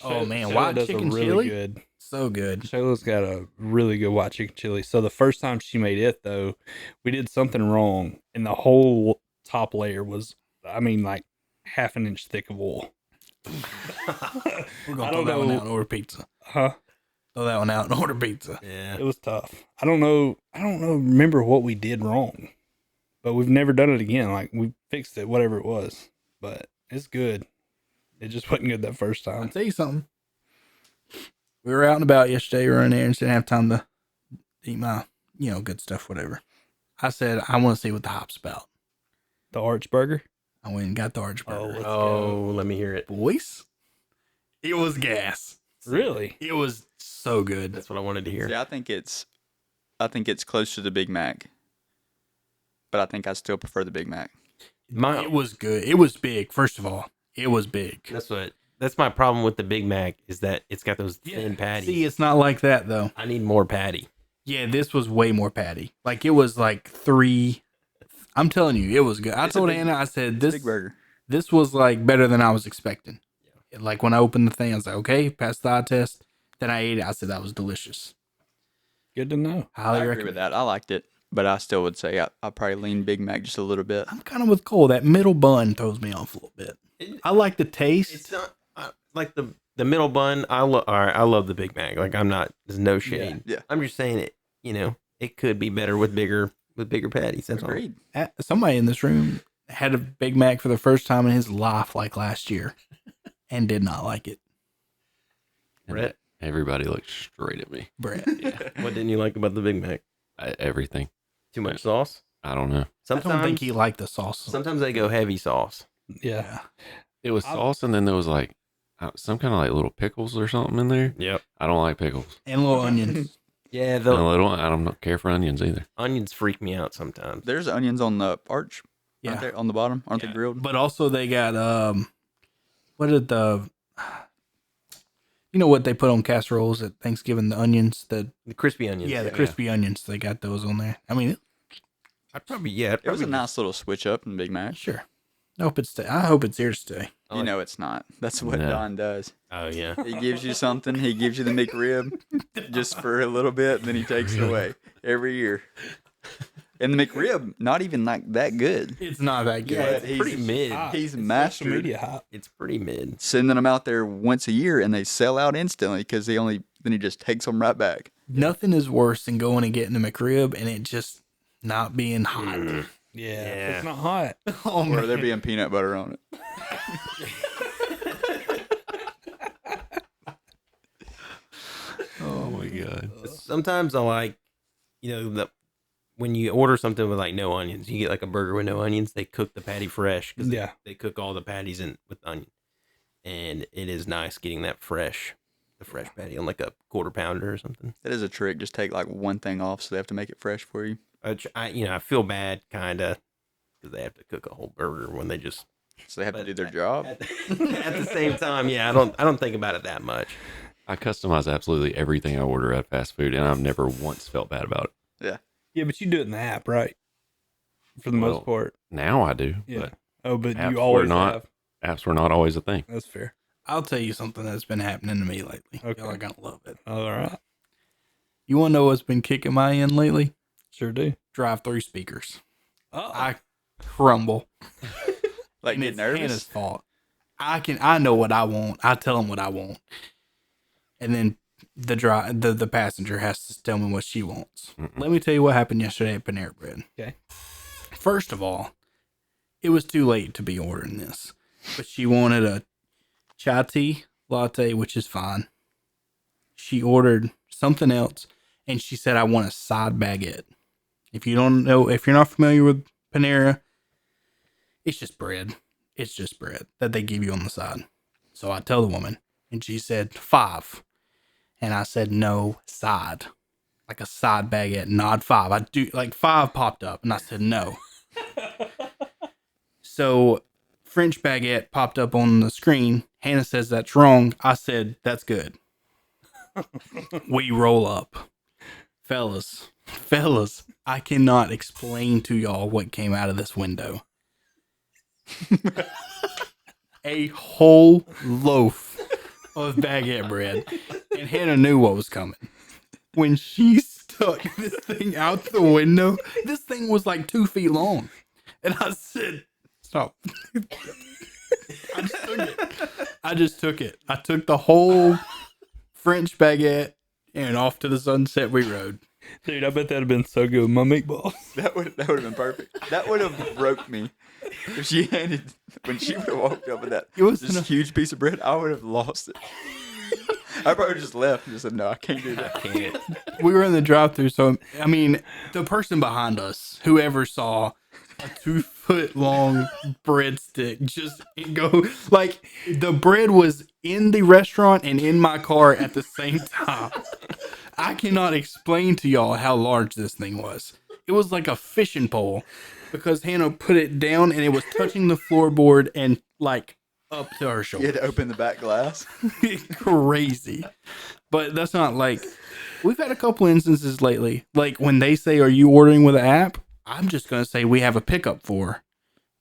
Oh man, Shayla white does a chicken really chili, good. so good. Shayla's got a really good white chicken chili. So the first time she made it, though, we did something wrong, and the whole top layer was, like half an inch thick of oil. We're I gonna throw don't that one know. out and order pizza. Huh? Throw that one out and order pizza. Yeah. It was tough. I don't know. Remember what we did wrong, but we've never done it again. Like we fixed it, whatever it was. But it's good. It just wasn't good that first I'll time. tell you something. We were out and about yesterday. We were in there and didn't have time to eat my, good stuff, whatever. I said, I want to see what the hype's about. The Arch Burger. I went and got the Arch Oh, Burger. let's Oh, let me hear it. Boys, it was gas. Really? It was so good. That's what I wanted to hear. Yeah, I think it's close to the Big Mac, but I think I still prefer the Big Mac. It was good. It was big. First of all, it was big. That's my problem with the Big Mac is that it's got those thin patties. See, it's not like that though. I need more patty. Yeah, this was way more patty. Like it was like 3. I'm telling you, it was good. I It's a told big- Anna, I said Big burger. this was like better than I was expecting. Like when I opened the thing, I was like, okay, passed the eye test. Then I ate it. I said that was delicious. Good to know. Highly I agree recommend. with that. I liked it, but I still would say I probably lean Big Mac just a little bit. I'm kind of with Cole. That middle bun throws me off a little bit. I like the taste. It's not like the middle bun. I love the Big Mac. Like I'm not. There's no shade. Yeah. I'm just saying it. It could be better with bigger patties. That's all. Agreed. Somebody in this room had a Big Mac for the first time in his life, like last year, and did not like it. Brett, Everybody looked straight at me. Brett. what didn't you like about the Big Mac? Everything. Too much sauce. I don't know. I Sometimes don't think he liked the sauce. Sometimes they go heavy sauce. Yeah. It was I- sauce, and then there was like some kind of like little pickles or something in there. Yep. I don't like pickles. And little onions. Yeah, And the I don't care for onions either. onions freak me out sometimes. There's onions on the arch. Yeah. Aren't they on the bottom? Aren't Yeah. they grilled? But also they got what did what they put on casseroles at Thanksgiving? The onions, the crispy onions. the crispy onions. They got those on there. I mean, I'd probably It was a probably nice little switch up in Big Mac. sure. I hope it's here to stay. You know it's not. That's what No. Don does. Oh yeah. He gives you something. He gives you the McRib just for a little bit, and then he takes it away every year. And the McRib, not even like that good. It's not that good. Yeah, But it's he's- pretty mid. He's Social mastered media hype. It's pretty mid. sending them out there once a year, and they sell out instantly because then he just takes them right back. Nothing is worse than going and getting a McRib and it just not being hot. Yeah. Yeah. It's not hot. Oh Or man. there being peanut butter on it. Oh my god. Sometimes I like, when you order something with like no onions, you get like a burger with no onions. They cook the patty fresh because Yeah. they cook all the patties in with onion, and it is nice getting the fresh patty on like a quarter pounder or something. That is a trick. Just take like one thing off, so they have to make it fresh for you. I feel bad kind of because they have to cook a whole burger when they just So they have to But do their job. At the same time, yeah, I don't think about it that much. I customize absolutely everything I order at fast food, and I've never once felt bad about it. Yeah, but you do it in the app, right? For the Well, most part. Now I do, Yeah. but Oh, but apps you were always not. have. Apps were not always a thing. That's fair. I'll tell you something that's been happening to me lately. Okay. Y'all are gonna love it. All right. You want to know what's been kicking my end lately? Sure do. Drive-through speakers. Oh, I crumble. Like And get it's Hannah's nervous. fault. I know what I want. I tell him what I want, and then the passenger has to tell me what she wants. Let me tell you what happened yesterday at Panera Bread. Okay. First of all, it was too late to be ordering this, but she wanted a chai tea latte, which is fine. She ordered something else, and she said, "I want a side baguette." If you're not familiar with Panera, it's just bread. It's just bread that they give you on the side. So I tell the woman, and she said 5. And I said, no, side. Like a side baguette, not 5. I do, like 5 popped up, and I said, no. So French baguette popped up on the screen. Hannah says that's wrong. I said, that's good. We roll up. Fellas, I cannot explain to y'all what came out of this window. A whole loaf of baguette bread, and Hannah knew what was coming. When she stuck this thing out the window, this thing was like 2 feet long, and I said, "Stop!" I just took it. I took the whole French baguette and off to the sunset we rode. dude, I bet that'd have been so good with my meatballs. That would have been perfect. That would have broke me. If she handed when she would have walked up with that It was this enough. huge piece of bread, I would have lost it. I probably just left and just said, "No, I can't do that." Can't. We were in the drive-thru, so I mean, the person behind us, whoever saw a 2-foot long breadstick just go like the bread was in the restaurant and in my car at the same time. I cannot explain to y'all how large this thing was. It was like a fishing pole because Hannah put it down and it was touching the floorboard and like up to her You shoulder. had to open the back glass. Crazy. But that's not like we've had a couple instances lately. Like when they say, "Are you ordering with an app?" I'm just gonna say we have a pickup for her.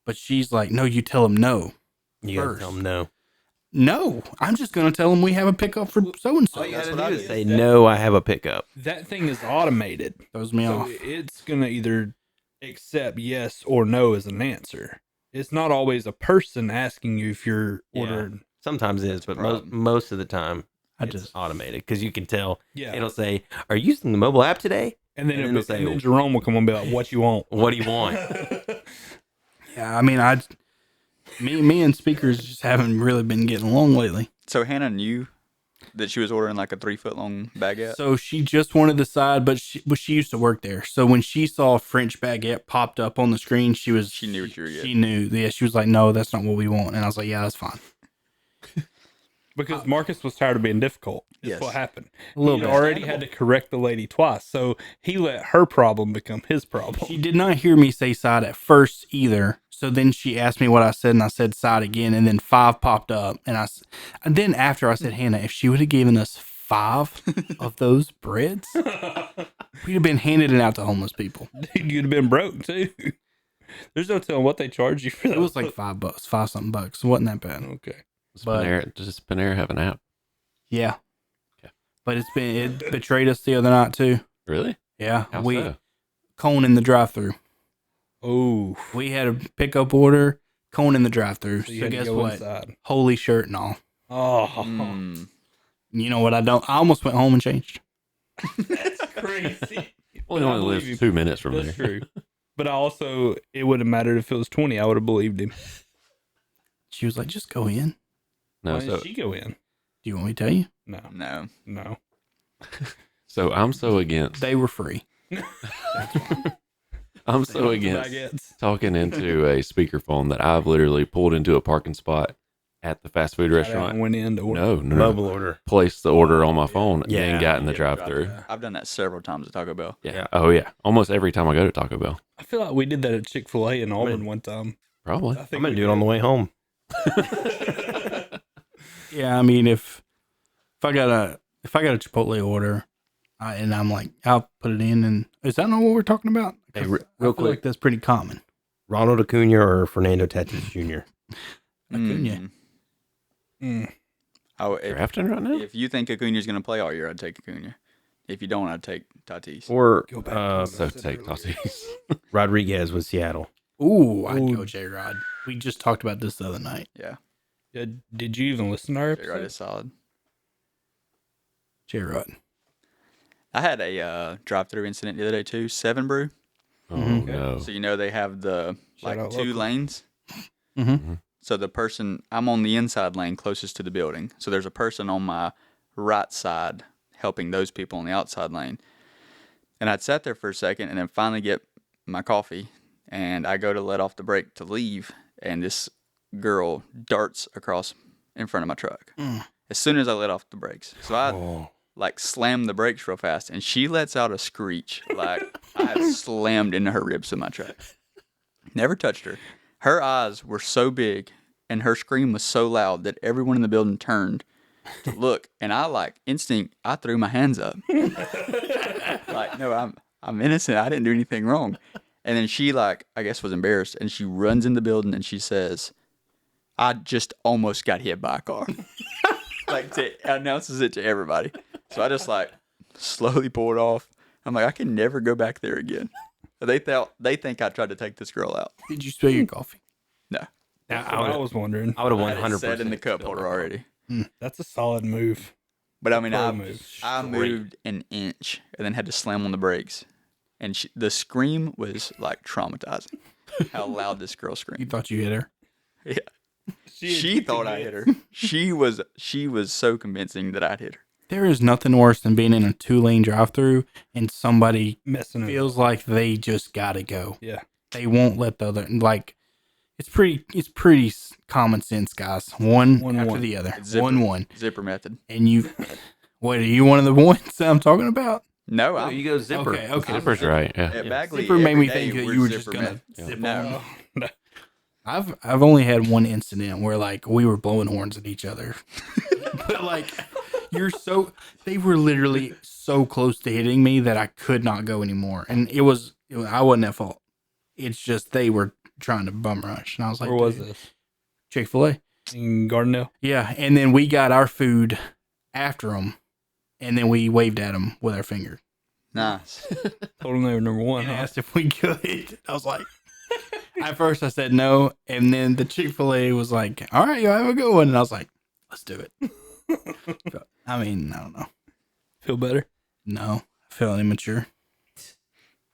But she's like, "No, you tell them no." You gotta First. tell them no. No, I'm just gonna tell them we have a pickup for so and so. All you That's gotta what do I is did. say no. I have a pickup. That thing is automated. Throws me So off. it's going to either accept yes or no as an answer. It's not always a person asking you if you're Yeah. ordering. Sometimes it is, but problem. most of the time I it's just automated because you can tell. Yeah. It'll say, "Are you using the mobile app today? and then, and it'll then be, it'll and say- then Jerome will come and be like, "What you want?" What do you want?" yeah. I mean, me and speakers just haven't really been getting along lately. So Hannah knew that she was ordering like a 3-foot long baguette. So she just wanted the side, but she used to work there. So when she saw French baguette popped up on the screen, she knew what you were getting. She knew. Yeah, she was like, "No, that's not what we want." And I was like, "Yeah, that's fine." Because Marcus was tired of being difficult. That's Yes. what happened. A little He bit. already had to correct the lady twice, so he let her problem become his problem. She did not hear me say side at first either. So then she asked me what I said, and I said side again, and then 5 popped up, and then after I said, "Hannah, if she would have given us 5 of those breads, we'd have been handing it out to homeless people." Dude, you'd have been broke too. There's no telling what they charge you for that. It was like $5, 5 something bucks. It wasn't that bad. okay. Does Panera have an app? Yeah. Okay. But it betrayed us the other night too. Really? Yeah. How we so? cone in the drive-through. Oh, We had a pickup order, cone in the drive-through. so you So had to guess go what? inside. Holy shirt and all. Oh, Mm. You know what I almost went home and changed. that's crazy. Well, he I only believe lives you. 2 minutes from That's there. true. But also, it wouldn't have mattered if it was 20. I would have believed him. She was like, "Just go in." No, Why so did she go in? Do you want me to tell you? No, No. no. I'm so against. They were free. I'm so against Baguettes. talking into a speakerphone that I've literally pulled into a parking spot at the fast food Got out restaurant. and went in to order. No. Mobile order. Placed the order on my phone Yeah. and then got in the drive-through. I've done that several times at Taco Bell. Yeah. Oh yeah. Almost every time I go to Taco Bell. I feel like we did that at Chick-fil-A in Auburn one time. Probably. I'm gonna do it on the way home. Yeah, I mean, if I got a Chipotle order, and I'm like, I'll put it in, and is that not what we're talking about? Hey, 'Cause real I feel quick. like that's pretty common. Ronald Acuna or Fernando Tatis Jr. Acuna. Drafting right now? If you think Acuna's going to play all year, I'd take Acuna. If you don't, I'd take Tatis. Or Go back to what So I said take earlier. Tatis. Rodriguez with Seattle. Ooh, I'd go J-Rod. We just talked about this the other night. Yeah, Did you even listen to our J-Rod episode? is solid. J-Rod. I had a drive-through incident the other day too. 7 Brew. Oh, Mhm. no. So you know they have the Shout like out 2 local. lanes. Mm-hmm. So the person I'm on the inside lane closest to the building. So there's a person on my right side helping those people on the outside lane. And I'd sat there for a second and then finally get my coffee and I go to let off the brake to leave and this girl darts across in front of my truck. As soon as I let off the brakes. So I like slammed the brakes real fast and she lets out a screech like I have slammed into her ribs with my truck. Never touched her. Her eyes were so big and her scream was so loud that everyone in the building turned to look. And I like instinct, I threw my hands up. Like, no, I'm innocent. I didn't do anything wrong. And then she like, I guess was embarrassed and she runs in the building and she says, I just almost got hit by a car. Announces it to everybody. So I just like slowly pulled off. I'm like, I can never go back there again. They think I tried to take this girl out. Did you spill your coffee? No. That's what I was wondering. I would have I had it 100% set in the cup spilled holder it. already. That's a solid move. But I mean, Pro I move. moved an inch and then had to slam on the brakes. And the scream was like traumatizing. How loud this girl You screamed. thought you hit her? Yeah. She thought I hit her. She was so convincing that I'd hit her. There is nothing worse than being in a 2-lane drive-through and somebody Messing it up. feels like they just gotta go. Yeah. They won't let the other like. It's pretty common sense, guys. One after one. the other. It's zipper. 1-1. Zipper method. And you, what are you one of the ones that I'm talking about? No, Oh, I'm you go zipper. Okay. Zipper's right. Yeah. at Bagley. Zipper made me every think day that we're you were just zipper gonna meth- zip No. No. I've only had one incident where like we were blowing horns at each other, but like they were literally so close to hitting me that I could not go anymore, and I wasn't at fault. It's just they were trying to bum rush, and I was like, Where was "Dude, this? Chick-fil-A." In Gardendale? Yeah, and then we got our food after them, and then we waved at them with our finger Nice. Told them they were number one. and Huh? asked if we could. I was like. At first, I said no, and then the Chick-fil-A was like, "All right, you have a good one," and I was like, "Let's do it." But, I mean, I don't know. Feel better? No, I feel immature.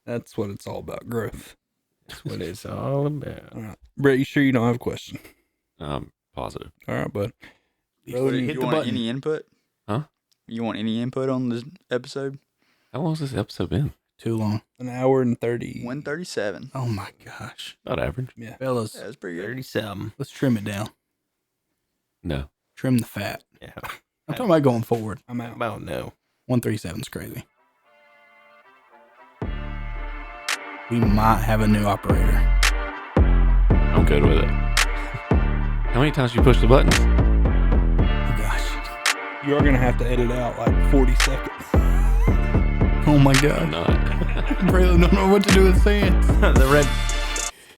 That's what it's all about. Growth. That's what it's all about. All right. Brett, you sure you don't have a question? Positive. All right, bud. What, hit you the want button. any input? Huh? You want any input on this episode? How long has this episode been? Too long. An hour and 30. 137. Oh my gosh, About average. Yeah. fellas, Yeah, that's pretty good. 37. let's trim it down. No. Trim the fat. Yeah. I'm talking about going forward. I'm out. About no. 137 is crazy. We might have a new operator. I'm good with it. How many times you push the buttons? Oh gosh. You are going to have to edit out like 40 seconds. Oh my I'm god. not. Braylon don't know what to do with sand. The red